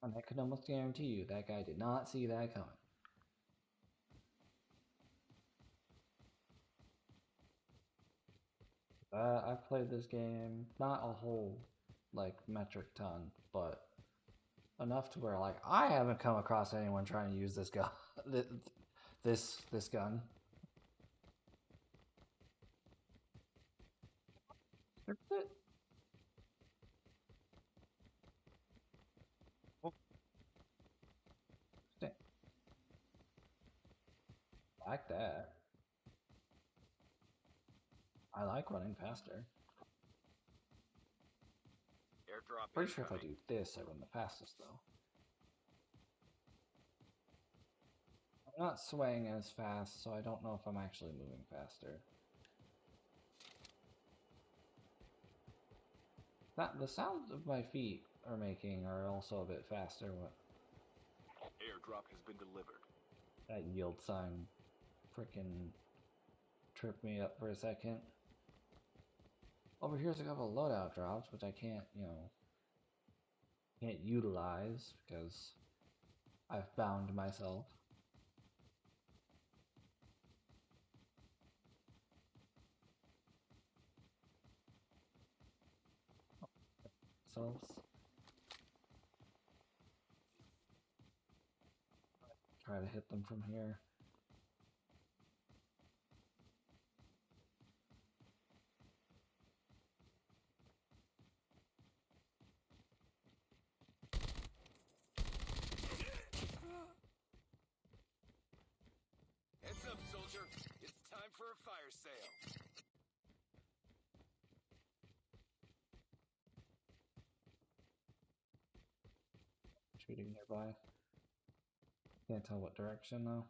And I can almost guarantee you that guy did not see that coming. I've played this game, not a whole, like, metric ton, but enough to where, like, I haven't come across anyone trying to use this gun. this gun. Like that. I like running faster. Airdrop Pretty sure if I incoming. do this, I run the fastest, though. I'm not swaying as fast, so I don't know if I'm actually moving faster. The sounds of my feet are making are also a bit faster. Airdrop has been delivered. That yield sign freaking tripped me up for a second. Over here's a couple of loadout drops, which I can't, can't utilize because I've bound myself. Try to hit them from here. Heads up, soldier. It's time shooting nearby. Can't tell what direction though.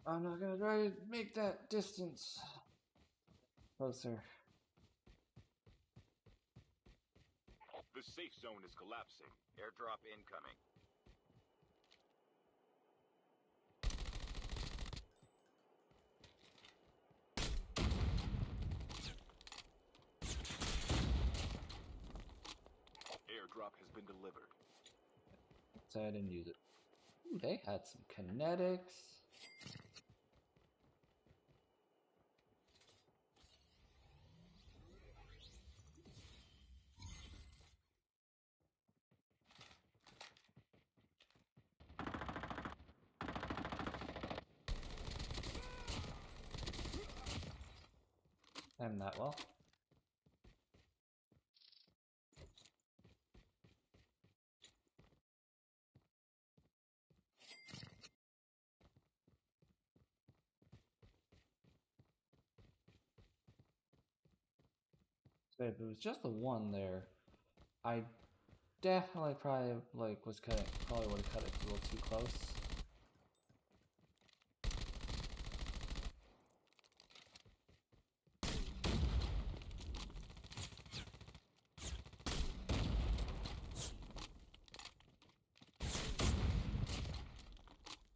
I'm not gonna try to make that distance closer. The safe zone is collapsing. Airdrop incoming. Airdrop has been delivered. So I didn't use it. Ooh, they had some kinetics. And that well. So if it was just the one there, I definitely probably would have cut it a little too close.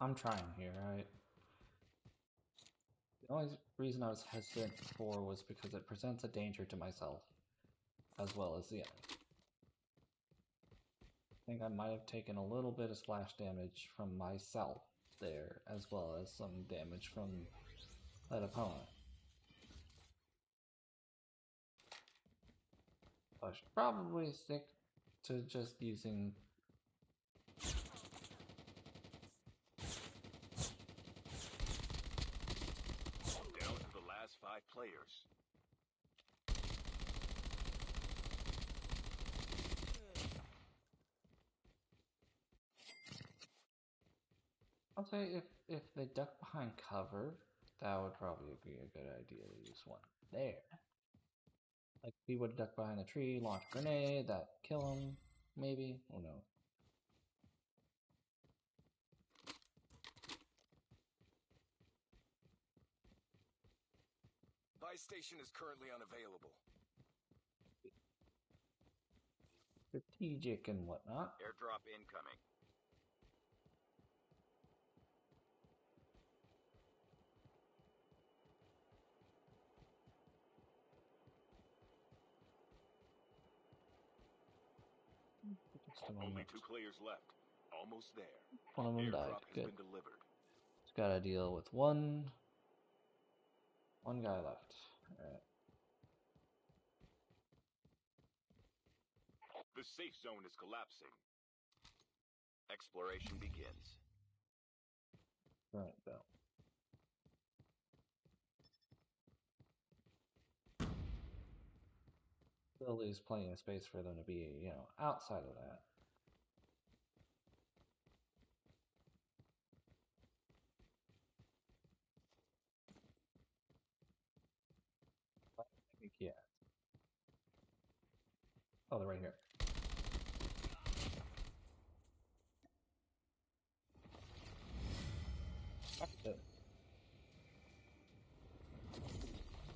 I'm trying here, right? The only reason I was hesitant before was because it presents a danger to myself, as well as the enemy. I think I might have taken a little bit of splash damage from myself there, as well as some damage from that opponent. I should probably stick to just using Down to the last 5 players. I'll say if they duck behind cover, that would probably be a good idea to use one there. Like if he would duck behind the tree, launch a grenade, that kill him, maybe. Who knows? Buy station is currently unavailable. Strategic and whatnot. Airdrop incoming. Only 2 players left. Almost there. One of them Airdrop died. has Good. been delivered. Just gotta deal with one guy left. Alright. The safe zone is collapsing. Exploration begins. Right, though. Still leaves plenty of space for them to be, outside of that. I think, yeah. Oh, they're right here.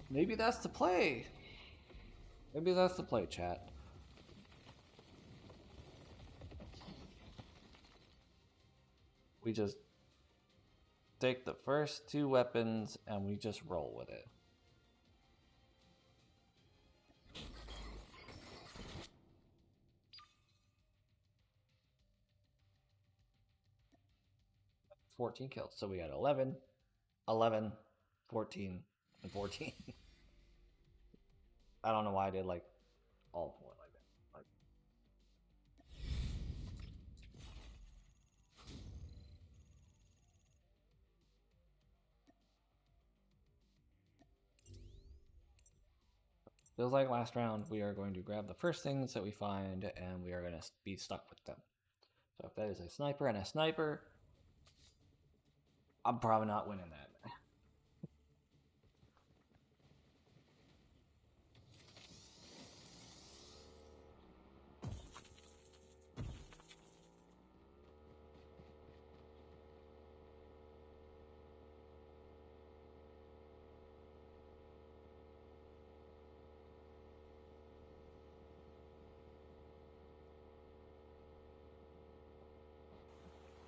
Maybe that's the play. Maybe that's the play, chat. We just take the first 2 weapons and we just roll with it. $14 kills. So we got 11, 11, 14, and 14. I don't know why I did like all 4 like that. Like, feels like last round we are going to grab the first things that we find and we are going to be stuck with them. So if that is a sniper and a sniper, I'm probably not winning that.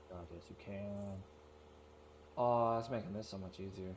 God, yes you can. Oh, that's making this so much easier.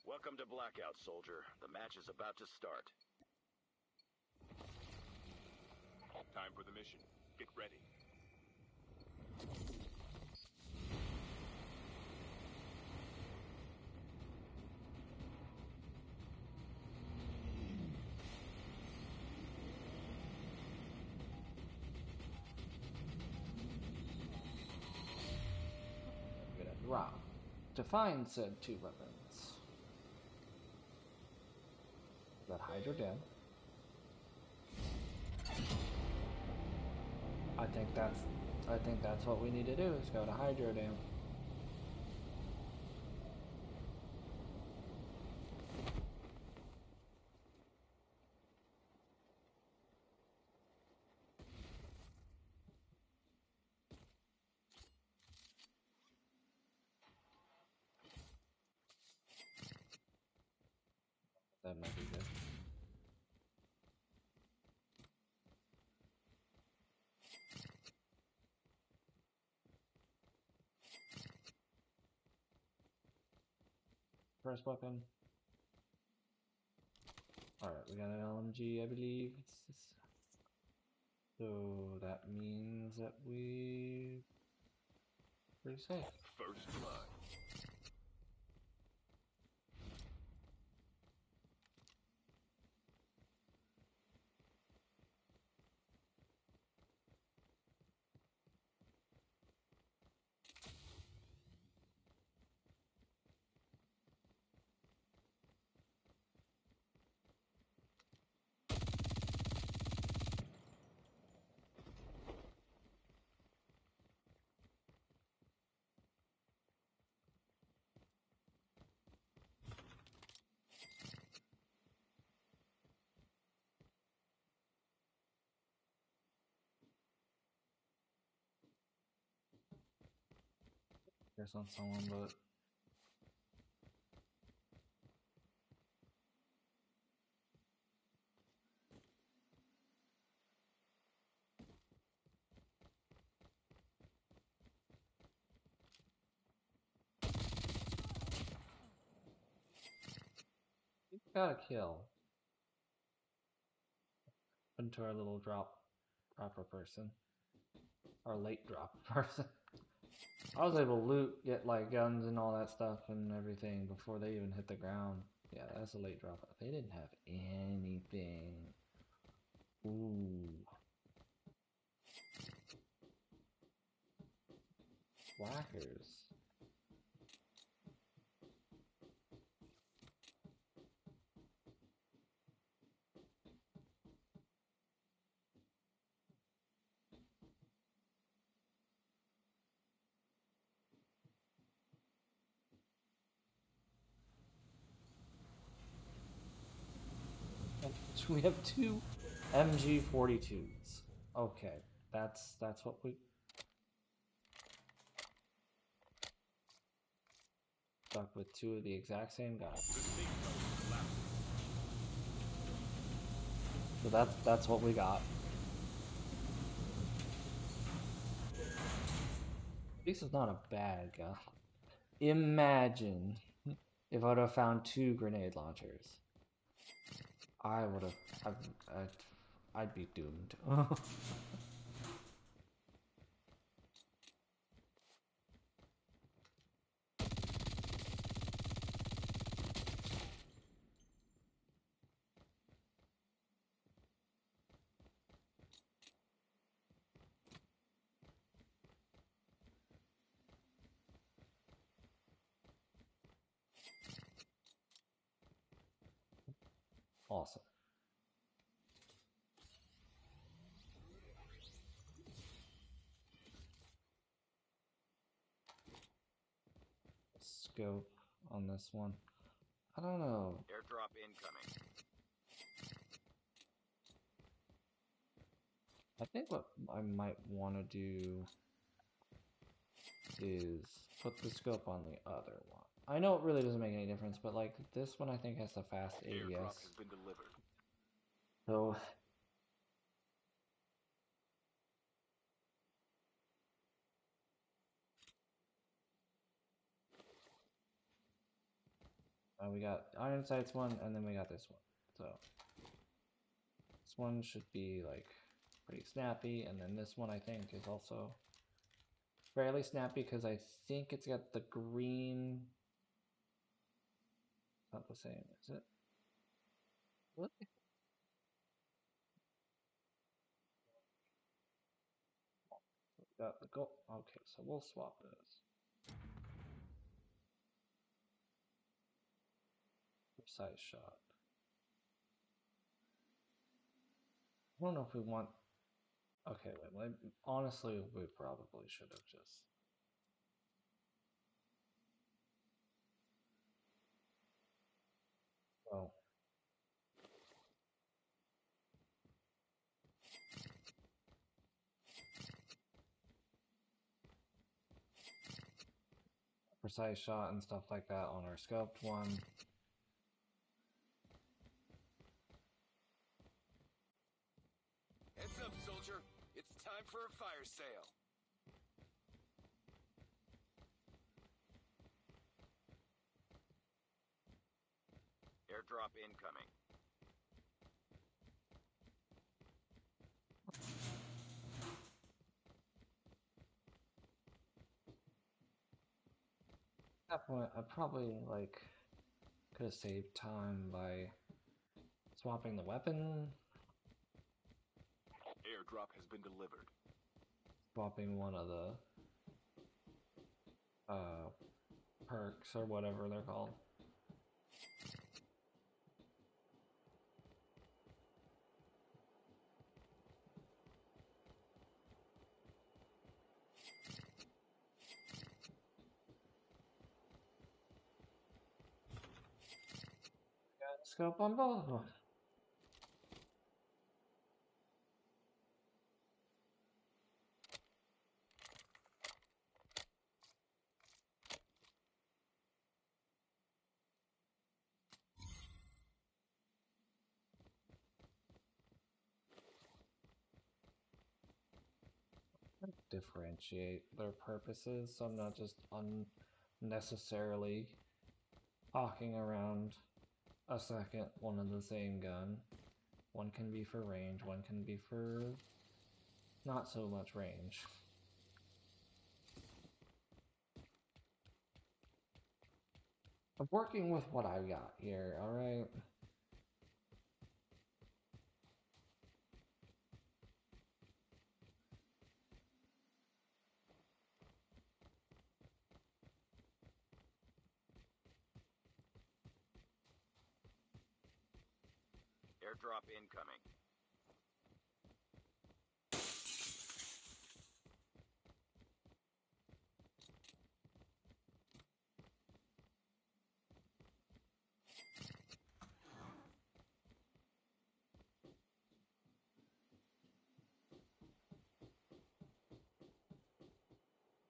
Welcome to Blackout, soldier. The match is about to start. Time for the mission. Get ready. We're gonna drop to find said two weapons. That Hydra dead. I think that's what we need to do is go to Hydro Dam. That might be good. First weapon. Alright, we got an LMG, I believe. So that means that we're pretty safe. First blood. Guess on someone, but got a kill. Into our little dropper person. Our late drop person. I was able to loot, get like guns and all that stuff and everything before they even hit the ground. Yeah, that's a late drop. They didn't have anything. Ooh. Whackers. We have two MG42s. Okay, that's what we stuck with two of the exact same guys. The safe zone collapsing. So that's what we got. This is not a bad gun. Imagine if I would have found 2 grenade launchers. I would have. I'd be doomed. Awesome. Scope on this one. I don't know. Airdrop incoming. I think what I might want to do is put the scope on the other one. I know it really doesn't make any difference, but like this one I think has the fast ADS. Airdrop has been delivered. So we got iron sights one, and then we got this one. So this one should be like pretty snappy, and then this one I think is also fairly snappy because I think it's got the green. Not the same, is it? What? Got the gold. Okay, so we'll swap those. Precise shot. I don't know if we want. Okay, wait. Honestly, we probably should have just. Well. Precise shot and stuff like that on our scoped one. Heads up, soldier. It's time for a fire sale. Airdrop incoming. At that point, I probably like could have saved time by swapping the weapon, Airdrop has been delivered. swapping one of the perks or whatever they're called. Got a scope on both of them. Differentiate their purposes so I'm not just unnecessarily hawking around a second one of the same gun. One can be for range, one can be for not so much range. I'm working with what I got here, alright? Airdrop incoming.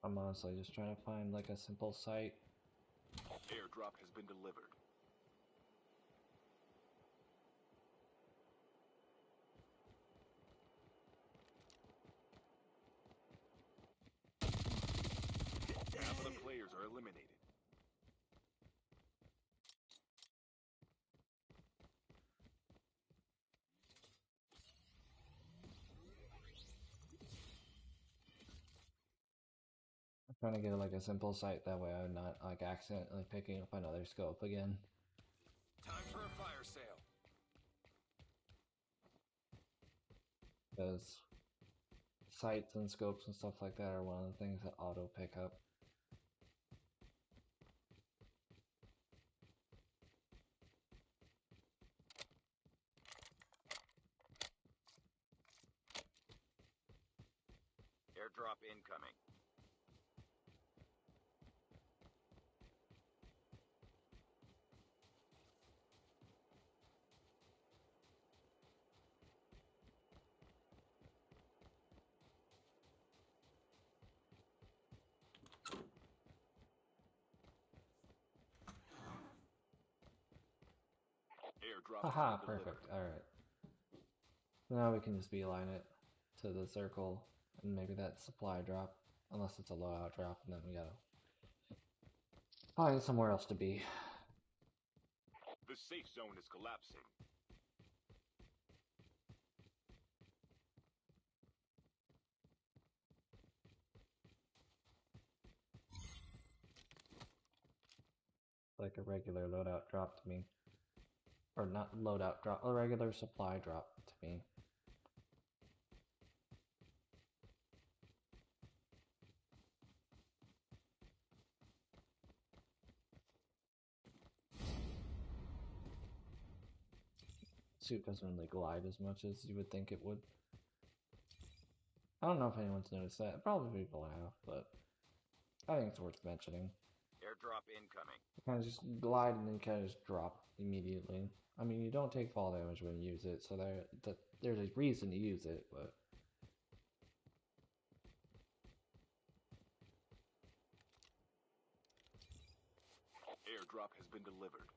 I'm honestly just trying to find like a simple site. Airdrop has been delivered. eliminated. I'm trying to get like a simple sight, that way I'm not like accidentally picking up another scope again. Time for a fire sale. Because sights and scopes and stuff like that are one of the things that auto pick up. Airdrop incoming. Airdrop Haha, has been perfect. delivered. Alright. Now we can just beeline it to the circle and maybe that supply drop. Unless it's a loadout drop, and then we gotta find somewhere else to be. The safe zone is collapsing. Like a regular loadout drop to me. Or not loadout drop, a regular supply drop to me. Suit doesn't really glide as much as you would think it would. I don't know if anyone's noticed that. Probably people have, but I think it's worth mentioning. Airdrop incoming. You kind of just glide and then kind of just drop immediately. I mean, you don't take fall damage when you use it, so there's a reason to use it, but Airdrop has been delivered.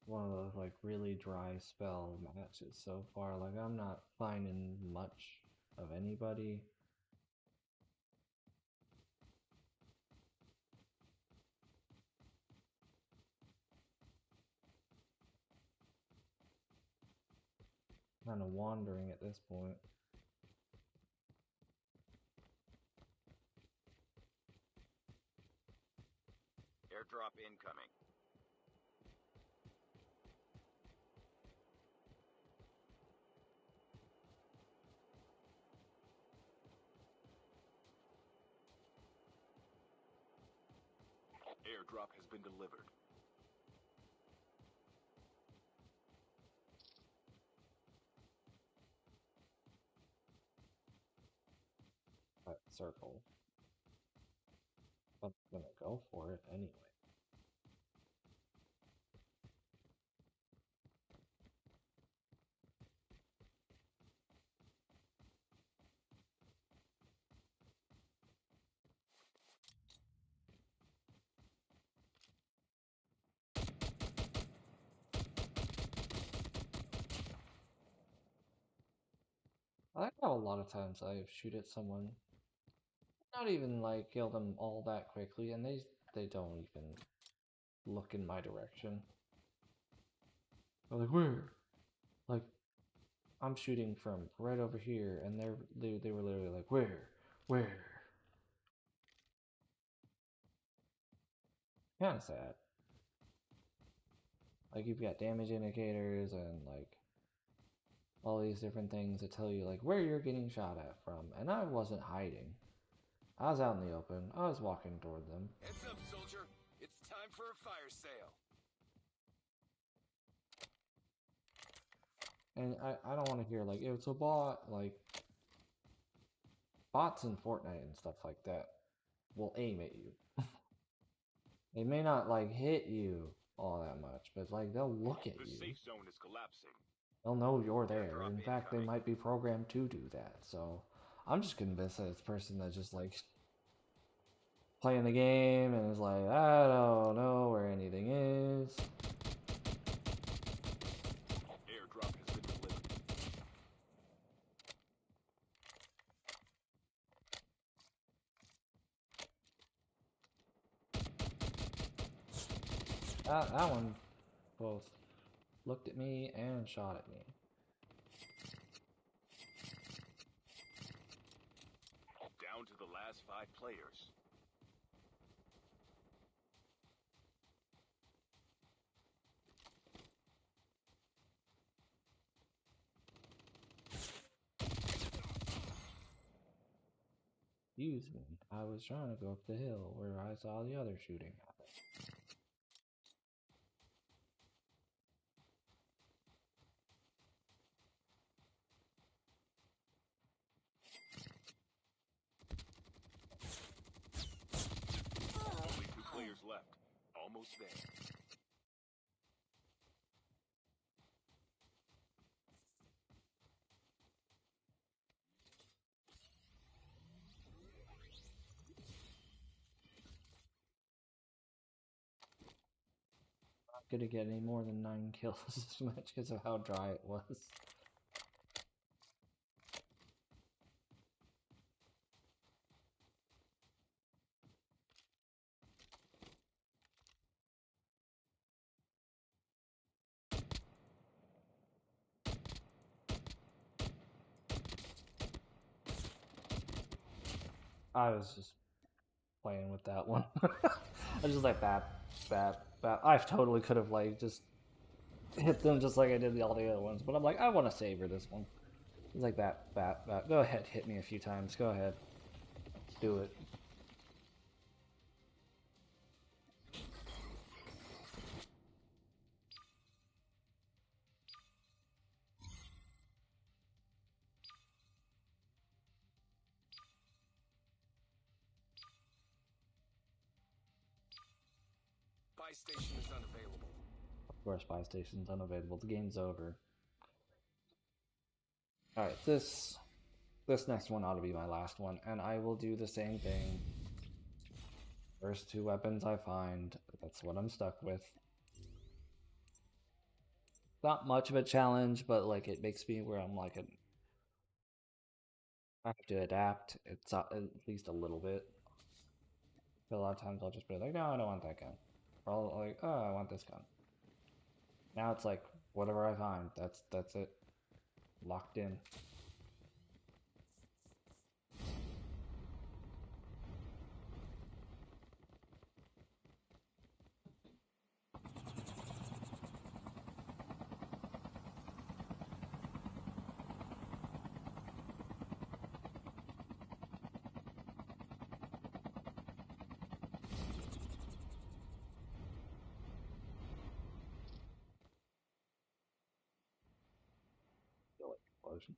one of those like really dry spell matches so far. Like, I'm not finding much of anybody. Kind of wandering at this point. Airdrop incoming. Airdrop has been delivered. That circle. I'm gonna go for it anyway. I like how a lot of times I shoot at someone, not even like kill them all that quickly, and they don't even look in my direction. They're like, where? Like, I'm shooting from right over here, and they were literally like, where? Where? Kind of sad. Like, you've got damage indicators and like all these different things that tell you like where you're getting shot at from, and I wasn't hiding. I was out in the open. I was walking toward them. Heads up, soldier. time for a fire sale. And I don't want to hear like it's a bot. Like bots in Fortnite and stuff like that will aim at you. They may not like hit you all that much, but like they'll look at The you. safe zone is collapsing. They'll know you're there. Airdrop In fact, they incoming. might be programmed to do that. So I'm just convinced that it's a person that just like playing the game and is like, I don't know where anything is. Airdrop has been delivered. That one both looked at me and shot at me. Down to the last 5 players. Excuse me. I was trying to go up the hill where I saw the other shooting happen. Only 2 players left. Almost there. Not gonna get any more than 9 kills this match because of how dry it was. I was just playing with that one. I was just like bap, bap, bap. I totally could have like just hit them just like I did all the other ones, but I'm like, I want to savor this one. It's like bap, bap, bap. Go ahead, hit me a few times. Go ahead, do it. Buy station is unavailable. Of course, buy station's unavailable. The game's over. All right, this next one ought to be my last one, and I will do the same thing. First 2 weapons I find, that's what I'm stuck with. Not much of a challenge, but like it makes me where I'm like I have to adapt. It's at least a little bit. But a lot of times I'll just be like, no, I don't want that gun. Or I'll like, oh, I want this gun. Now it's like whatever I find, that's it. Locked in. Feel like explosion.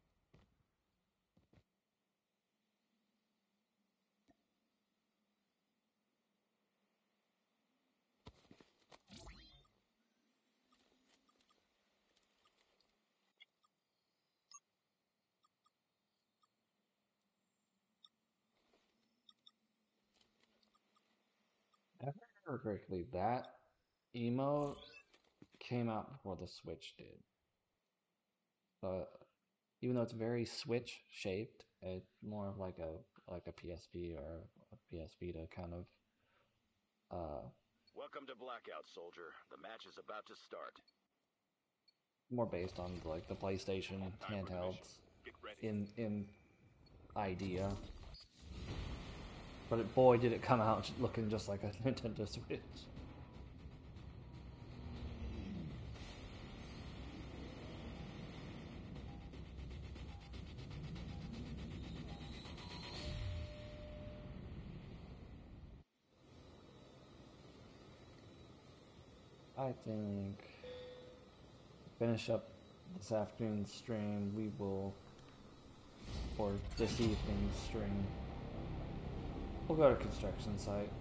If I remember correctly, that emote came out before the Switch did. But even though it's very Switch shaped, it's more of like a PSP or a PS Vita kind of Welcome to Blackout, soldier. The match is about to start. more based on like the PlayStation Time for the handhelds mission. Get ready. in idea. But boy, did it come out looking just like a Nintendo Switch. I think finish up this afternoon's stream. We will, or this evening's stream. We'll go to construction site.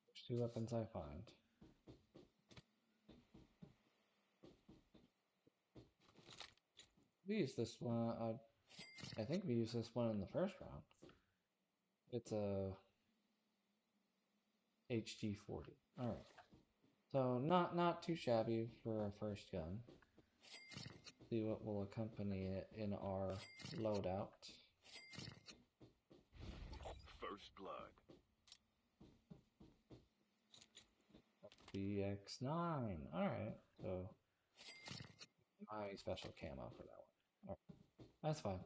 Which 2 weapons I find. We used this one. I think we used this one in the first round. It's a HG40. All right. So not too shabby for our first gun. See what will accompany it in our loadout. First blood. BX9. All right. So my special camo for that one. All right. That's fine.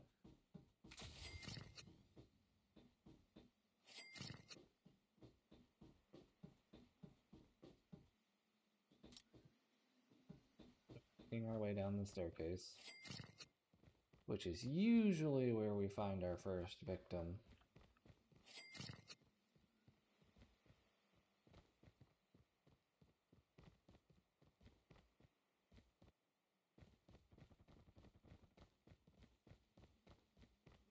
Making our way down the staircase, which is usually where we find our first victim.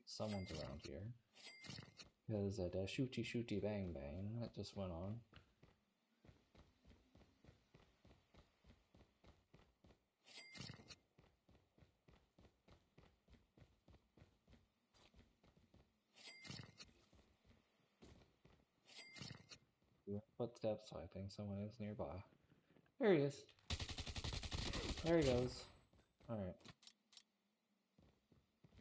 Someone's around here. Because at a shooty bang bang that just went on. Footsteps, so I think someone is nearby. There he is. There he goes. Alright.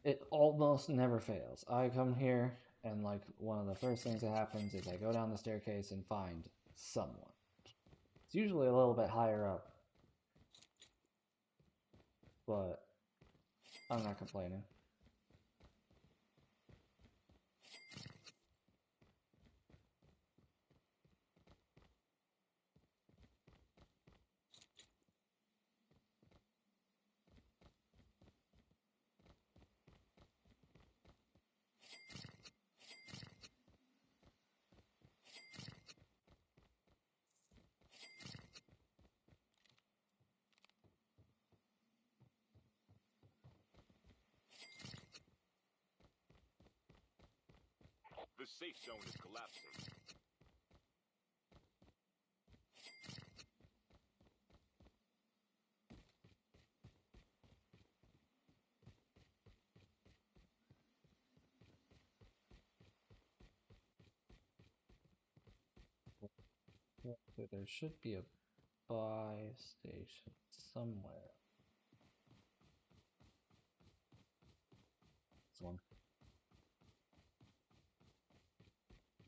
It almost never fails. I come here, and like one of the first things that happens is I go down the staircase and find someone. It's usually a little bit higher up. But I'm not complaining. The safe zone is collapsing. So there should be a buy station somewhere. This one.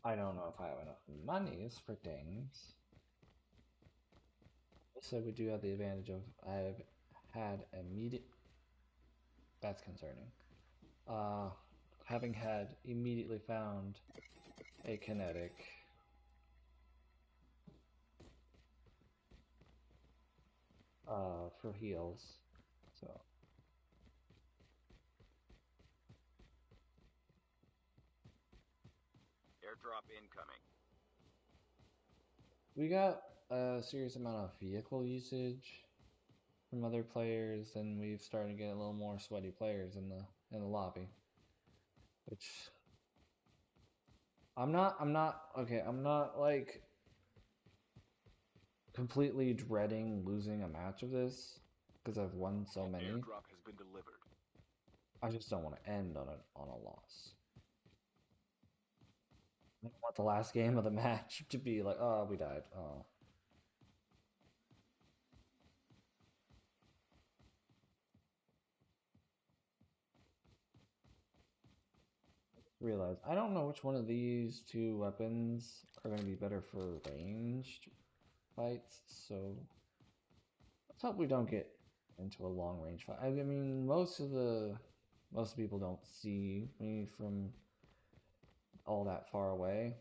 I don't know if I have enough monies for things. So we do have the advantage of I've had immediate. That's concerning. Having had immediately found a kinetic. For heals, so. Airdrop incoming. We got a serious amount of vehicle usage from other players, and we've started to get a little more sweaty players in the lobby. Which I'm not like completely dreading losing a match of this because I've won so many. Airdrop has been delivered. I just don't want to end on a loss. I don't want the last game of the match to be like, oh, we died. Oh. Realize I don't know which one of these 2 weapons are going to be better for ranged fights, so let's hope we don't get into a long range fight. I mean, most people don't see me from all that far away,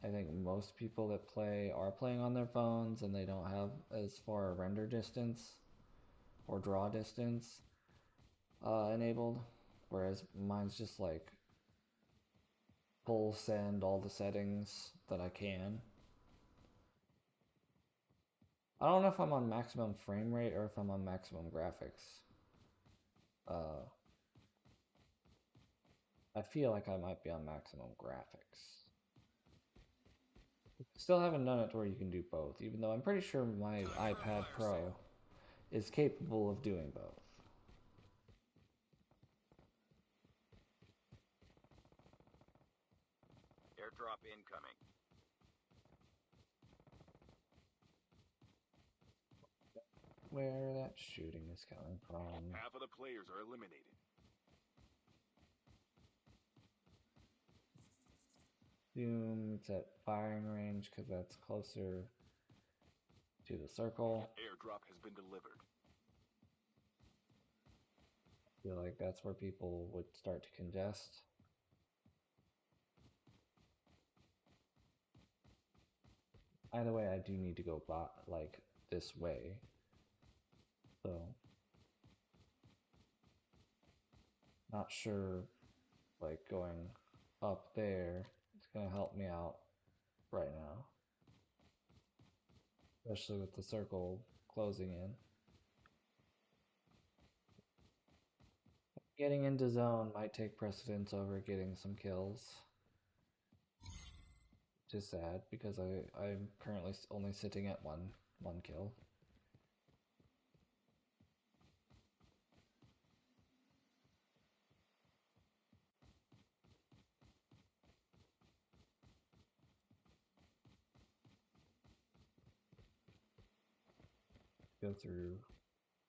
I think most people that play are playing on their phones and they don't have as far a render distance or draw distance enabled, whereas mine's just like full send all the settings that I can. I don't know if I'm on maximum frame rate or if I'm on maximum graphics. I feel like I might be on maximum graphics. Still haven't done it to where you can do both, even though I'm pretty sure my iPad Pro is capable of doing both. Airdrop incoming. Where that shooting is coming from. Half of the players are eliminated. Assume it's at firing range because that's closer to the circle. Airdrop has been delivered. I feel like that's where people would start to congest. Either way, I do need to go like this way. So, not sure, like going up there is gonna help me out right now. Especially with the circle closing in. Getting into zone might take precedence over getting some kills. Which is sad because I'm currently only sitting at one kill. Go through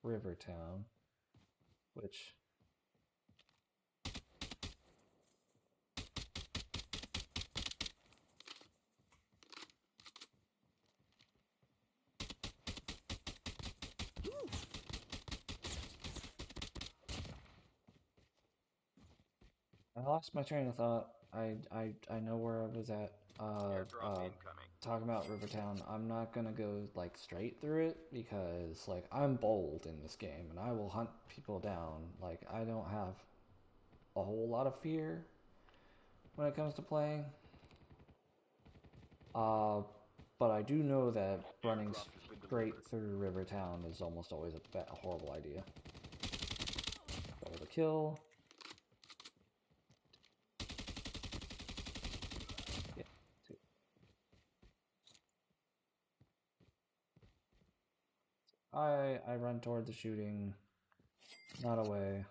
Rivertown, which I lost my train of thought. I know where I was at. Talking about Rivertown, I'm not gonna go like straight through it because like I'm bold in this game and I will hunt people down. Like I don't have a whole lot of fear when it comes to playing. But I do know that running straight through Rivertown is almost always a horrible idea. Double the kill. I run toward the shooting, not away.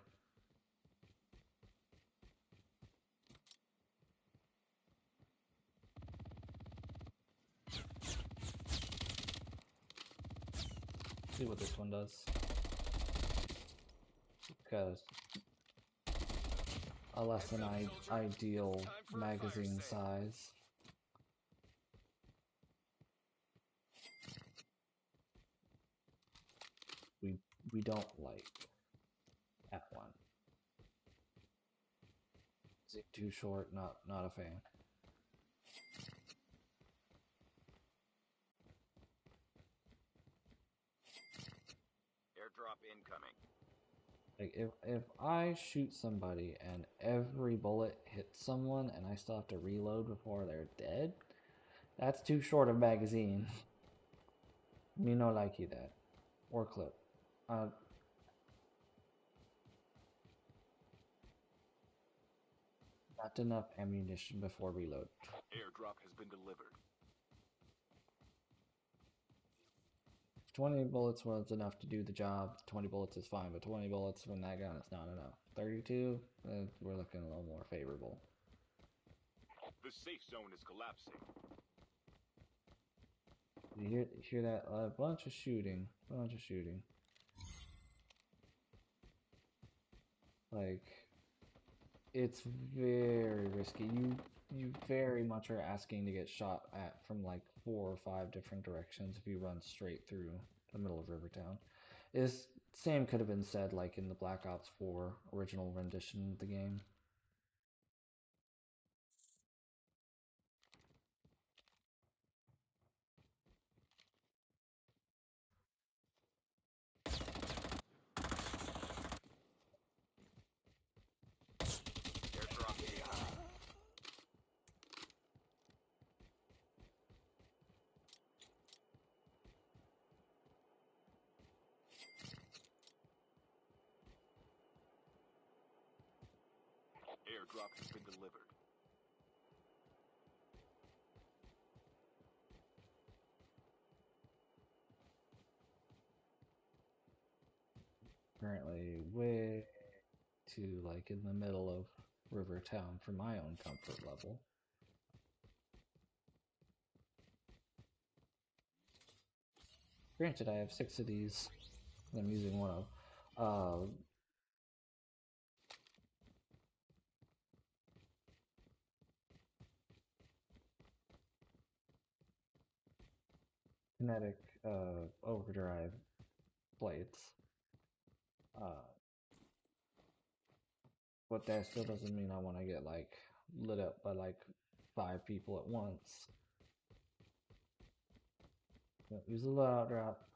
See what this one does. Because a less than ideal magazine size. We don't like that one. Is it too short? Not a fan. Airdrop incoming. Like if I shoot somebody and every bullet hits someone and I still have to reload before they're dead, that's too short of magazine. Me no like you that. Or clip. Not enough ammunition before reload. Airdrop has been delivered. 20 bullets was enough to do the job. 20 bullets is fine, but 20 bullets from that gun is not enough. 32, we're looking a little more favorable. The safe zone is collapsing. You hear that? A bunch of shooting. Like, it's very risky. You very much are asking to get shot at from like 4 or 5 different directions if you run straight through the middle of Rivertown. Same could have been said like in the Black Ops 4 original rendition of the game. Airdrop has been delivered. Currently way too like in the middle of Rivertown for my own comfort level. Granted, I have 6 of these. I'm using one of. Kinetic overdrive blades. But that still doesn't mean I want to get like lit up by like 5 people at once. Don't use a loud drop.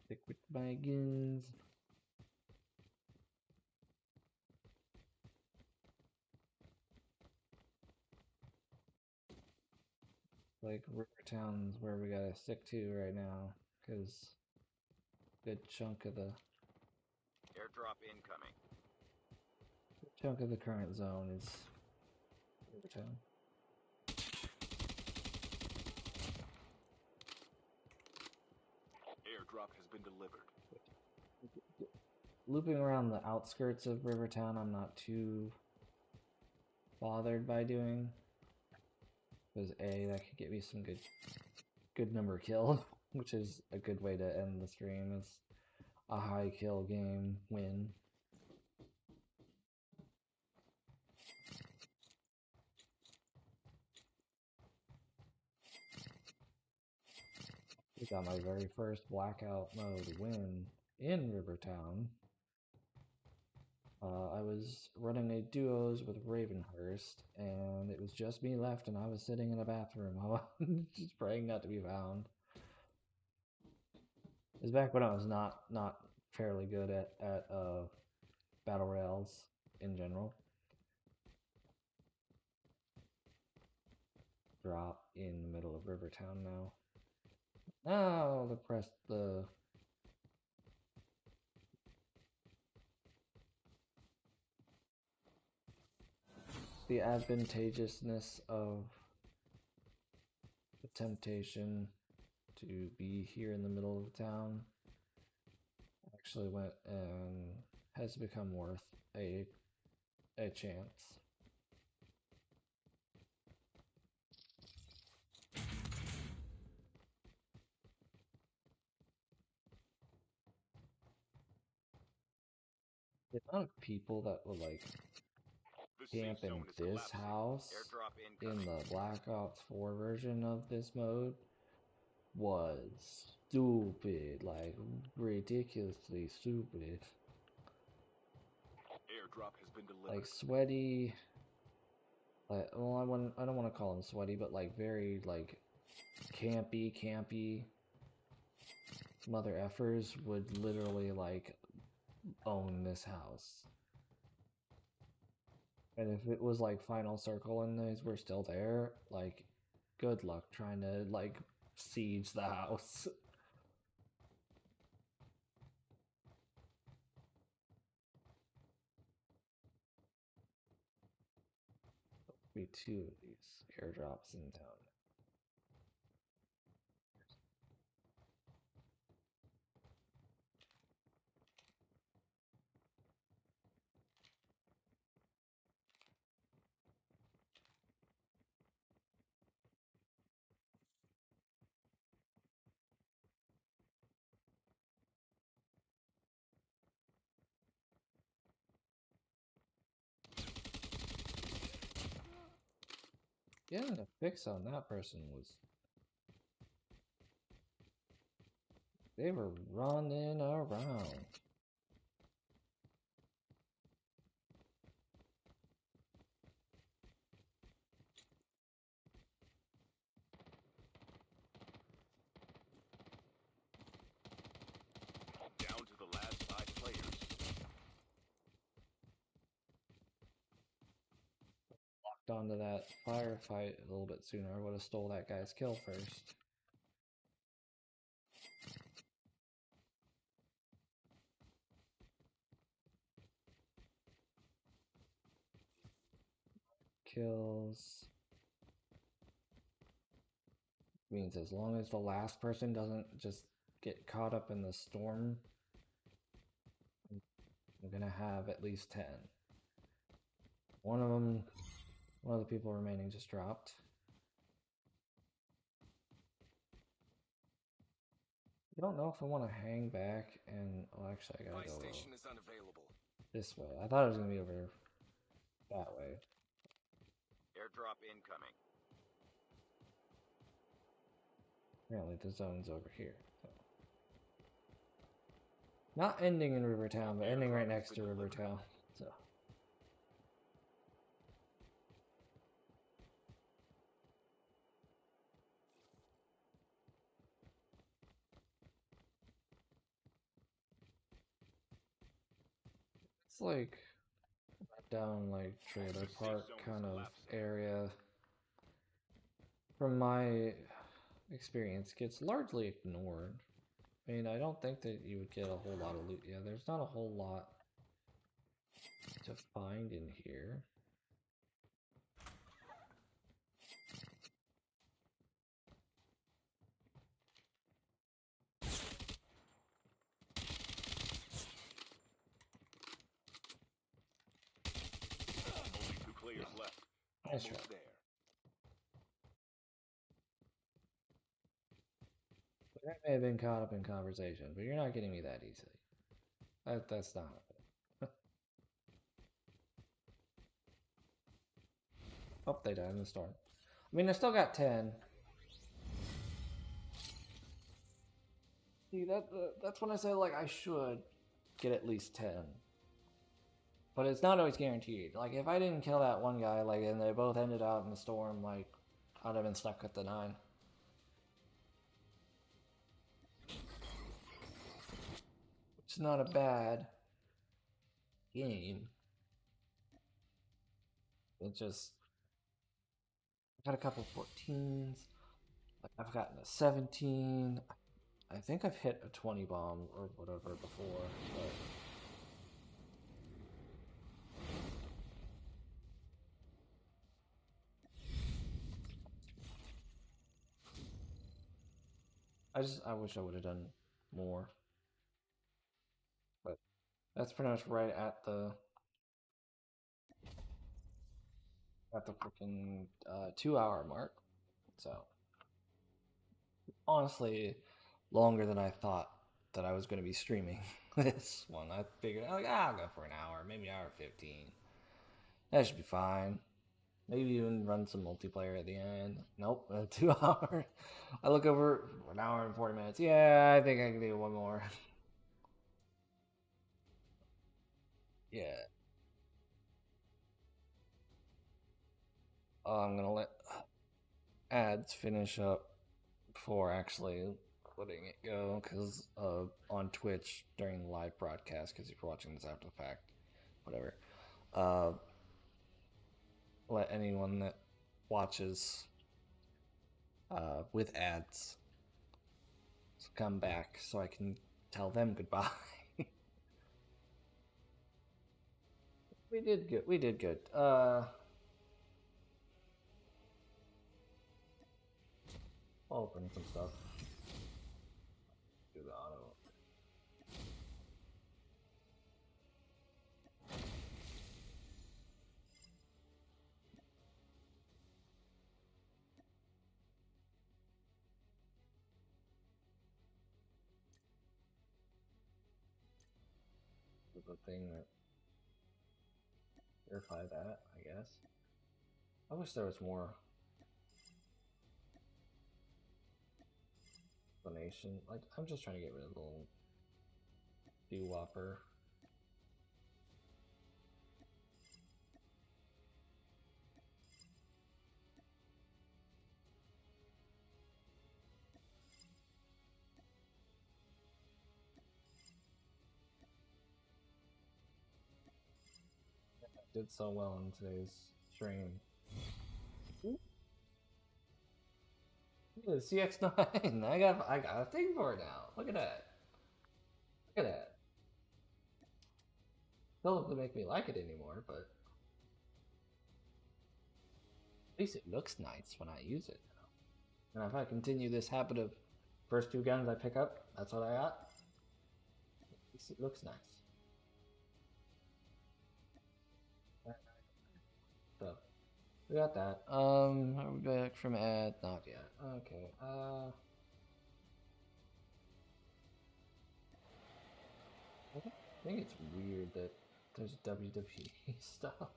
Stick with my guns. Like Rivertown's where we gotta stick to right now, because a good chunk of the current zone is Rivertown. Airdrop has been delivered. Looping around the outskirts of Rivertown, I'm not too bothered by doing, because A, that could get me some good number kill, which is a good way to end the stream. Is a high kill game win. We got my very first blackout mode win in Rivertown. I was running a duos with Ravenhurst, and it was just me left, and I was sitting in a bathroom. I was just praying not to be found. It was back when I was not fairly good at battle royales in general. Drop in the middle of Rivertown now. Oh, the advantageousness of the temptation to be here in the middle of town actually went and has become worth a chance. The amount of people that would like camp in this house in the Black Ops 4 version of this mode was stupid, like ridiculously stupid. Airdrop has been delivered. Like sweaty, like, well, I don't want to call them sweaty, but like very like campy mother effers would literally like own this house. And if it was like final circle and these were still there, like good luck trying to like siege the house. Be 2 of these airdrops in town. Getting a fix on that person was... They were running around. Down to the last 5 players. Locked onto that firefight a little bit sooner. I would have stole that guy's kill first. kills. Means as long as the last person doesn't just get caught up in the storm, I'm gonna have at least 10. One of the people remaining just dropped. I don't know if I want to hang back and, oh, actually I gotta go station is unavailable. this way. I thought it was gonna be over that way. Airdrop incoming. Apparently the zone's over here. So. Not ending in Rivertown, but ending right next to Rivertown. So. It's like down like trailer park kind of area. From my experience, gets largely ignored. I mean, I don't think that you would get a whole lot of loot. Yeah, there's not a whole lot to find in here. Only 2 players left. Nice Almost try. there. I may have been caught up in conversation, but you're not getting me that easily. That's not it. Oh, they died in the storm. I mean, I still got 10. See, that's when I say, like, I should get at least 10. But it's not always guaranteed. Like, if I didn't kill that one guy, like, and they both ended out in the storm, like, I'd have been stuck at the 9. It's not a bad game. It just... I got a couple 14s. Like, I've gotten a 17. I think I've hit a 20 bomb or whatever before, but... I wish I would have done more. But that's pretty much right at the freaking 2-hour mark. So honestly, longer than I thought that I was going to be streaming this one. I figured, like, I'll go for an hour, maybe an hour 15. That should be fine. Maybe even run some multiplayer at the end. Nope, 2 hours. I look over 1 hour and 40 minutes. Yeah, I think I can do one more. Yeah. I'm gonna let ads finish up before actually letting it go, because on Twitch during the live broadcast, because if you're watching this after the fact, whatever, let anyone that watches with ads come back so I can tell them goodbye. We did good. We did good. I'll open some stuff. Do the auto. The thing that verify that, I guess. I wish there was more explanation. Like, I'm just trying to get rid of the little doo-wopper. Did so well in today's stream. Ooh. Look at the CX9. I got a thing for it now. Look at that. Look at that. Still doesn't make me like it anymore, but least it looks nice when I use it. And if I continue this habit of first 2 guns I pick up, that's what I got. At least it looks nice. So we got that. Are we back from ad? Not yet. Okay. I think it's weird that there's WWE stuff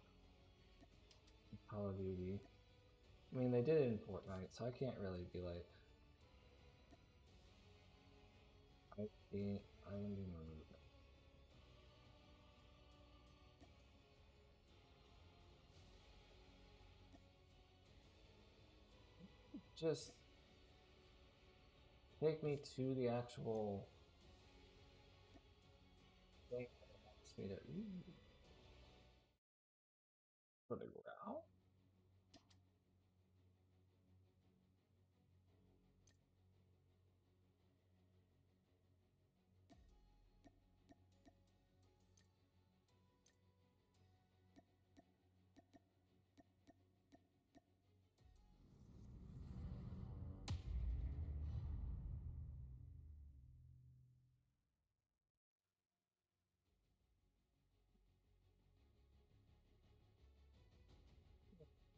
in Call of Duty. I mean, they did it in Fortnite, so I can't really be like, I'm being rude. Just take me to the actual thing that wants me to put it around.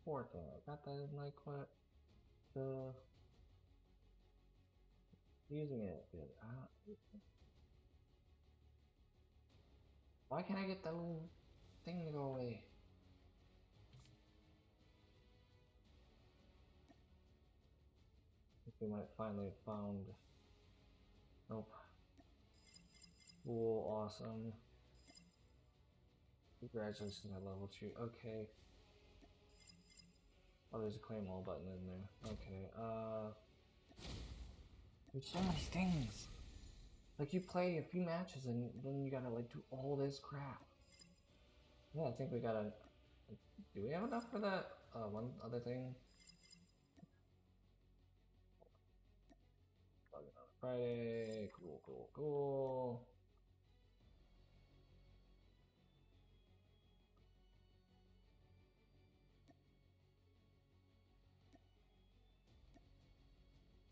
Fortnite. Got that in like what? The using it. Why can't I get the little thing to go away? I think we might finally have found. Nope. Cool, awesome. Congratulations on level 2. Okay. Oh, there's a claim all button in there. Okay, there's so many things. Like, you play a few matches and then you gotta, like, do all this crap. Yeah, I think we gotta... Do we have enough for that? One other thing? Friday. Cool.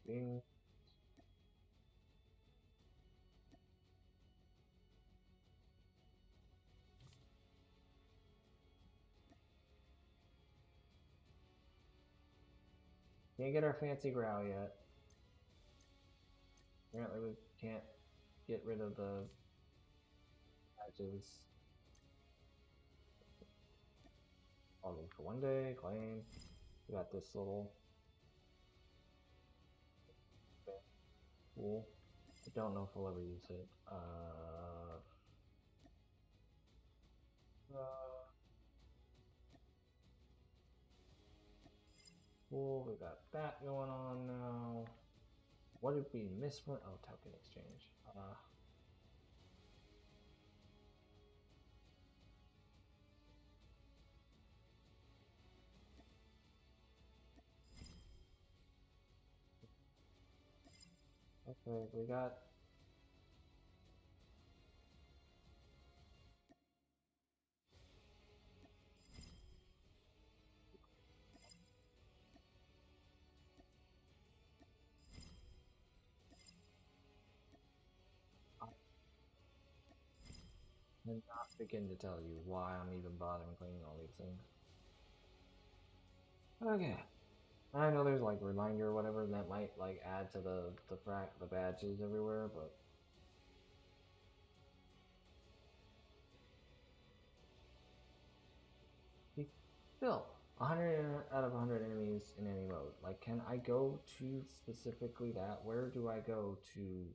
Bing. Can't get our fancy growl yet. Apparently we can't get rid of the badges. All in for 1 day, claim. We got this little cool. I don't know if we'll ever use it. Cool, we got that going on now. What did we miss one? Oh, token exchange. Okay, we got... I cannot begin to tell you why I'm even bothering cleaning all these things. Okay. I know there's like reminder or whatever that might like add to the badges everywhere, but still 100 out of 100 enemies in any mode. Like, can I go to specifically that? Where do I go to?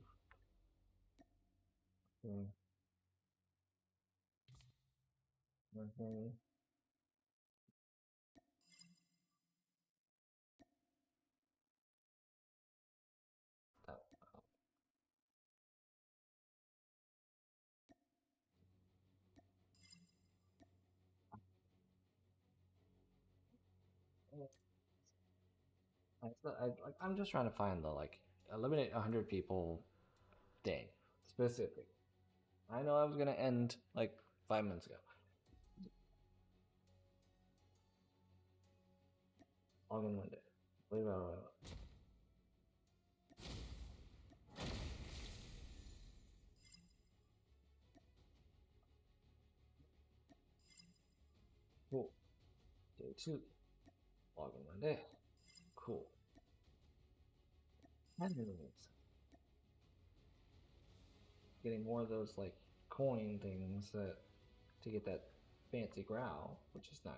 Okay. I'm just trying to find the like eliminate 100 people thing specific. I know I was gonna end like 5 minutes ago. Login Monday. Wait, wait, wait, wait. Cool. Day 2. Login Monday. Cool. That really makes sense. Getting more of those like coin things that to get that fancy growl, which is nice.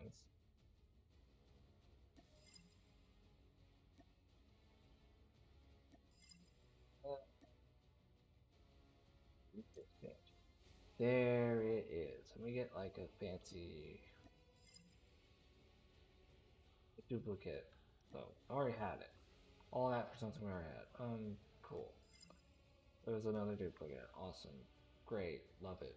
There it is. Let me get like a fancy duplicate. So I already had it. All that for something we already had. Cool. There was another duplicate. Awesome. Great. Love it.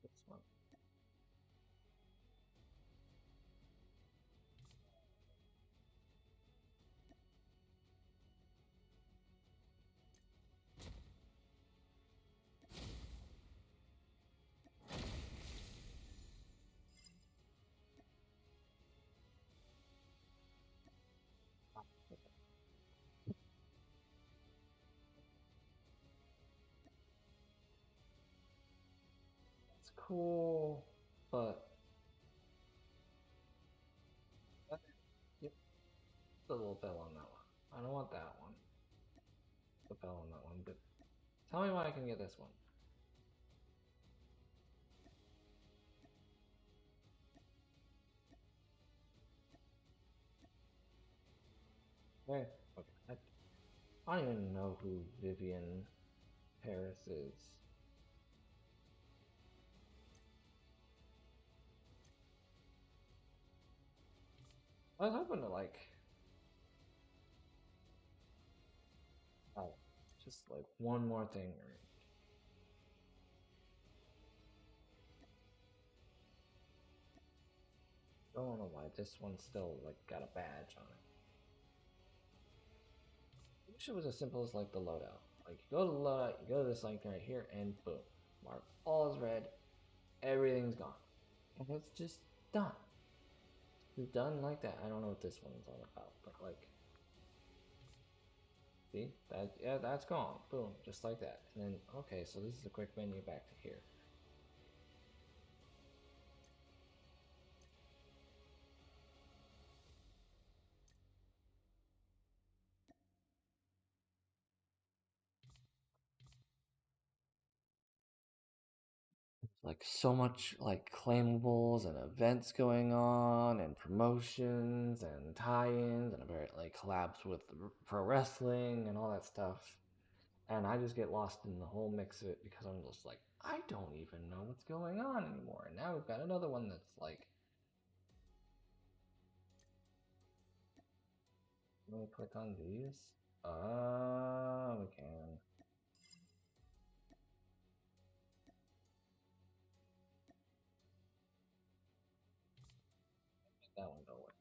This one. It's cool, but yep, the little bell on that one. I don't want that one. The bell on that one, but tell me when I can get this one. Okay. Okay. I don't even know who Vivian Paris is. I was hoping to like, oh, just like one more thing. I don't know why this one still like got a badge on it. I wish it was as simple as like the loadout. Like you go to the loadout, you go to this link right here, and boom, mark all is red, everything's gone, and it's just done. It's done like that. I don't know what this one's all about, but like, see that? Yeah, that's gone. Boom, just like that. And then okay, so this is a quick menu back to here. Like so much like claimables and events going on and promotions and tie-ins and apparently collabs with pro wrestling and all that stuff, and I just get lost in the whole mix of it because I'm just like, I don't even know what's going on anymore. And now we've got another one that's like, let me click on these. We can. Make that one go away.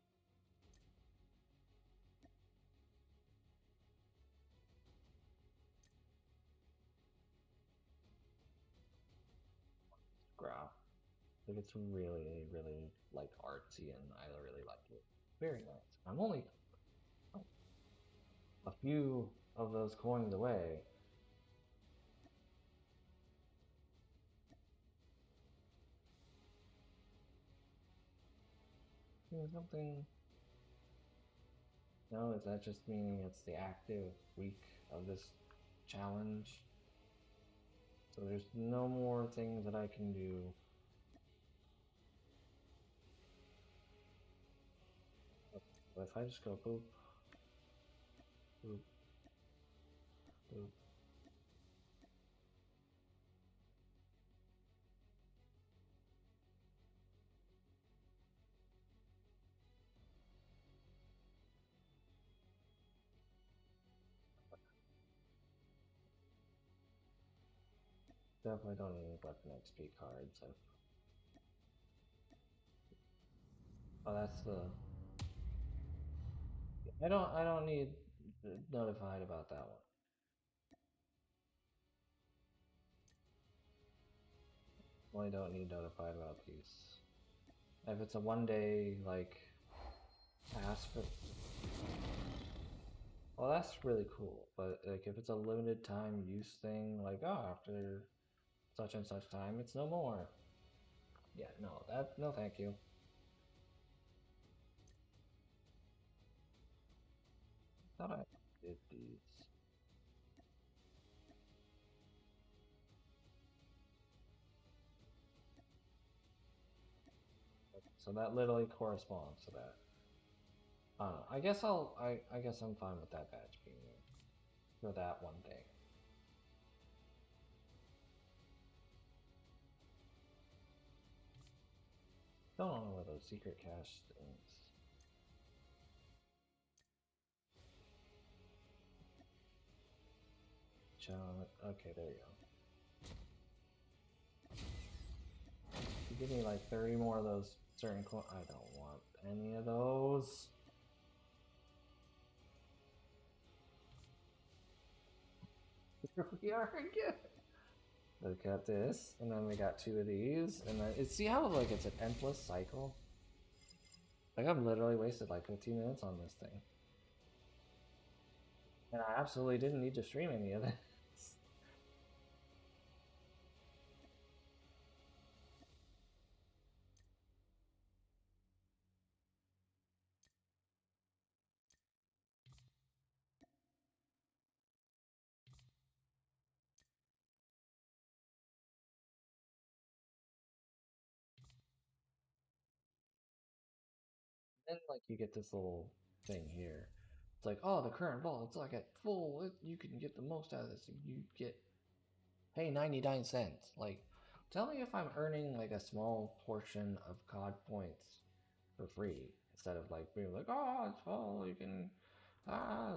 Graph. Like it's really, really like artsy, and I really like it. Very nice. I'm only a few of those coins away. Something. No, is that just meaning it's the active week of this challenge? So there's no more things that I can do. But if I just go boop, boop, boop. Definitely don't need like an XP card, so. Oh, that's the I don't need notified about that one. I don't need notified about these. If it's a 1 day like pass for, well, that's really cool. But like if it's a limited time use thing, like oh after such and such time, it's no more. Yeah, no, thank you. Thought I did these. So that literally corresponds to that. I don't know. I guess I'm fine with that badge being there for that 1 day. Don't know where those secret cache things. Okay, there you go. You give me like 30 more of those certain I don't want any of those. Here we are again. Look at this, and then we got 2 of these, and then see how like it's an endless cycle. Like I've literally wasted like 15 minutes on this thing, and I absolutely didn't need to stream any of this. Then like you get this little thing here. It's like, oh, the current vault. It's like at full. You can get the most out of this. You get pay 99 cents. Like, tell me if I'm earning like a small portion of COD points for free instead of like being like, oh, it's full. You can. Ah,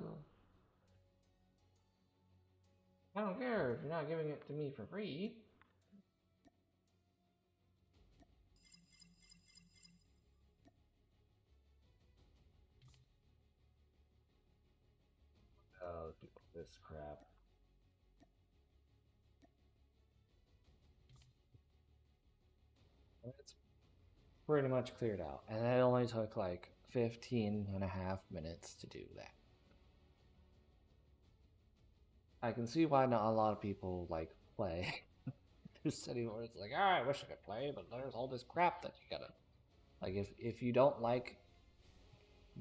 I don't care if you're not giving it to me for free. Oh, this crap. It's pretty much cleared out. And it only took like 15.5 minutes to do that. I can see why not a lot of people like play this anymore. It's like, I wish I could play, but there's all this crap that you gotta like. If you don't like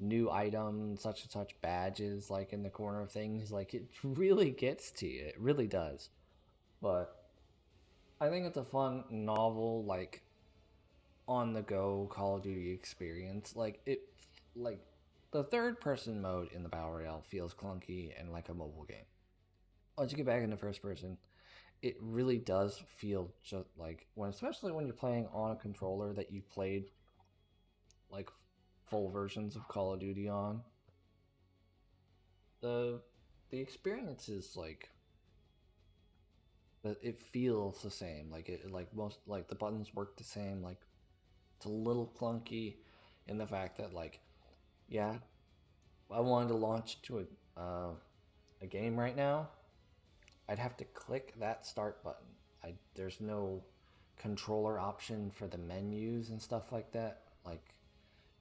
new items, such and such badges, like in the corner of things, like it really gets to you. It really does. But I think it's a fun, novel, like on the go Call of Duty experience. Like the third person mode in the Battle Royale feels clunky and like a mobile game. Once you get back into first person, it really does feel just like when, especially when you're playing on a controller that you played like full versions of Call of Duty on. The the experience is like it feels the same. Like it like most like the buttons work the same. Like it's a little clunky in the fact that like yeah, I wanted to launch to a game right now, I'd have to click that start button. There's no controller option for the menus and stuff like that. Like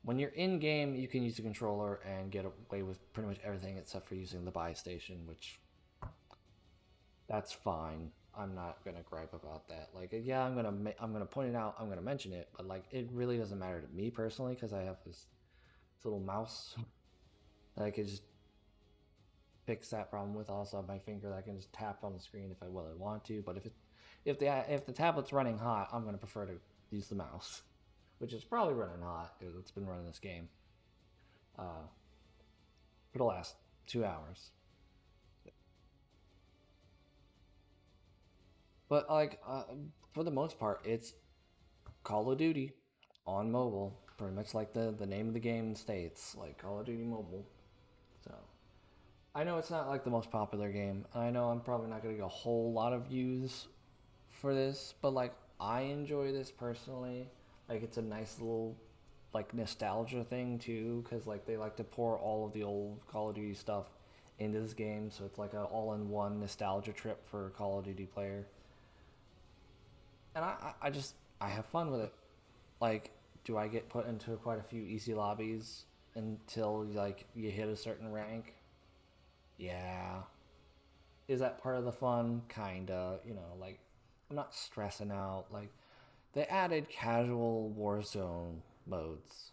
when you're in game, you can use the controller and get away with pretty much everything except for using the buy station, which that's fine. I'm not gonna gripe about that. Like, yeah, I'm gonna point it out. I'm gonna mention it, but like, it really doesn't matter to me personally because I have this little mouse that I can just fix that problem with. Also, my finger that I can just tap on the screen if I really want to. But if the tablet's running hot, I'm gonna prefer to use the mouse, which is probably running hot because it's been running this game for the last 2 hours. But like for the most part, it's Call of Duty on mobile, pretty much like the name of the game states, like Call of Duty Mobile. So I know it's not like the most popular game. I know I'm probably not gonna get a whole lot of views for this, but like I enjoy this personally. Like it's a nice little like nostalgia thing too, because like they like to pour all of the old Call of Duty stuff into this game, so it's like an all-in-one nostalgia trip for a Call of Duty player. And I have fun with it. Like, do I get put into quite a few easy lobbies until like you hit a certain rank? Yeah. Is that part of the fun? Kinda. Like, I'm not stressing out. Like, they added casual Warzone modes,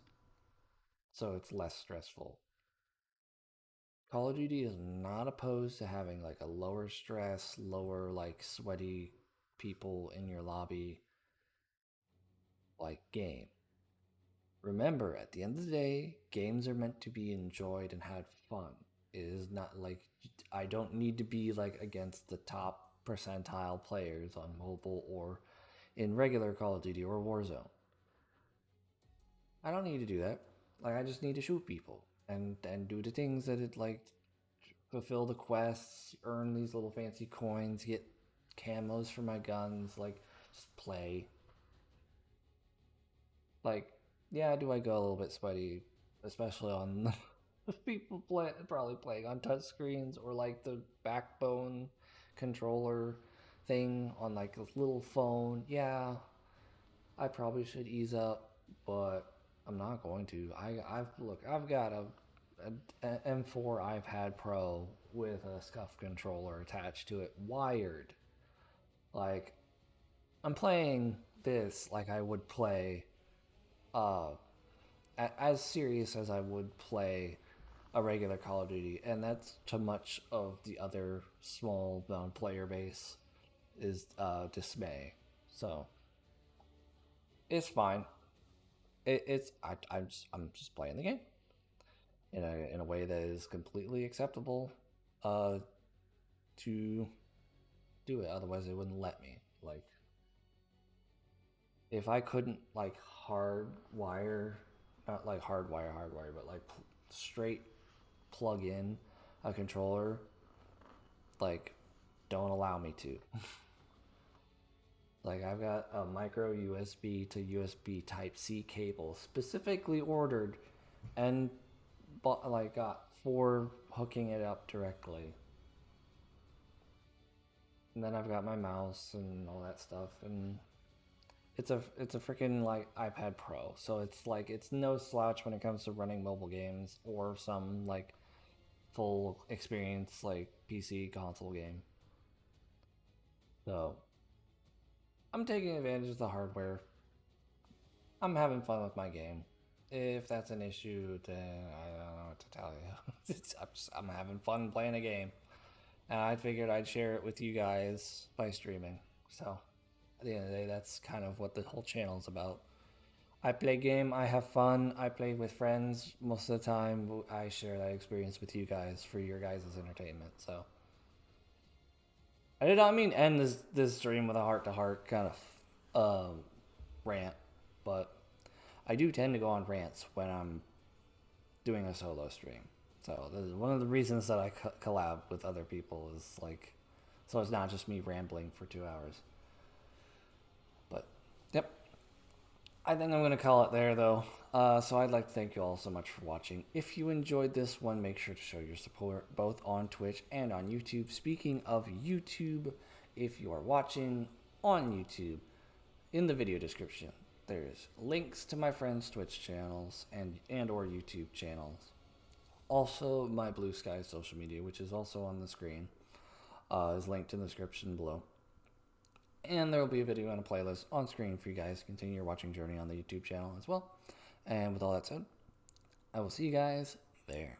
so it's less stressful. Call of Duty is not opposed to having like a lower stress, lower like sweaty people in your lobby like game. Remember, at the end of the day, games are meant to be enjoyed and had fun. It is not like I don't need to be like against the top percentile players on mobile or in regular Call of Duty or Warzone. I don't need to do that. Like, I just need to shoot people and do the things that it like fulfill the quests, earn these little fancy coins, get camos for my guns, like just play. Like, yeah, do I go a little bit sweaty, especially on people probably playing on touch screens or like the backbone controller thing on like this little phone. Yeah, I probably should ease up, but I'm not going to. I've got a M4 iPad Pro with a SCUF controller attached to it, wired. Like, I'm playing this like I would play, uh, as serious as I would play a regular Call of Duty, and that's to much of the other small known player base is dismay. So it's fine. I'm just playing the game in a way that is completely acceptable to do it. Otherwise, they wouldn't let me. Like, if I couldn't like hardwire, not like hardwire, but like straight plug in a controller, like, don't allow me to. Like, I've got a micro USB to USB Type C cable specifically ordered and got for hooking it up directly. And then I've got my mouse and all that stuff, and it's a freaking like iPad Pro, so it's like it's no slouch when it comes to running mobile games or some like full experience like PC console game. So I'm taking advantage of the hardware. I'm having fun with my game. If that's an issue, then I don't know what to tell you. I'm having fun playing a game. And I figured I'd share it with you guys by streaming. So at the end of the day, that's kind of what the whole channel is about. I play game, I have fun, I play with friends most of the time. I share that experience with you guys for your guys' entertainment. So I did not mean to end this stream with a heart-to-heart kind of rant, but I do tend to go on rants when I'm doing a solo stream. So this is one of the reasons that I collab with other people, is like, so it's not just me rambling for 2 hours. But yep, I think I'm gonna call it there though. So I'd like to thank you all so much for watching. If you enjoyed this one, make sure to show your support both on Twitch and on YouTube. Speaking of YouTube, if you are watching on YouTube, in the video description there's links to my friends' Twitch channels and or YouTube channels. Also, my Blue Sky social media, which is also on the screen, is linked in the description below. And there will be a video and a playlist on screen for you guys to continue your watching journey on the YouTube channel as well. And with all that said, I will see you guys there.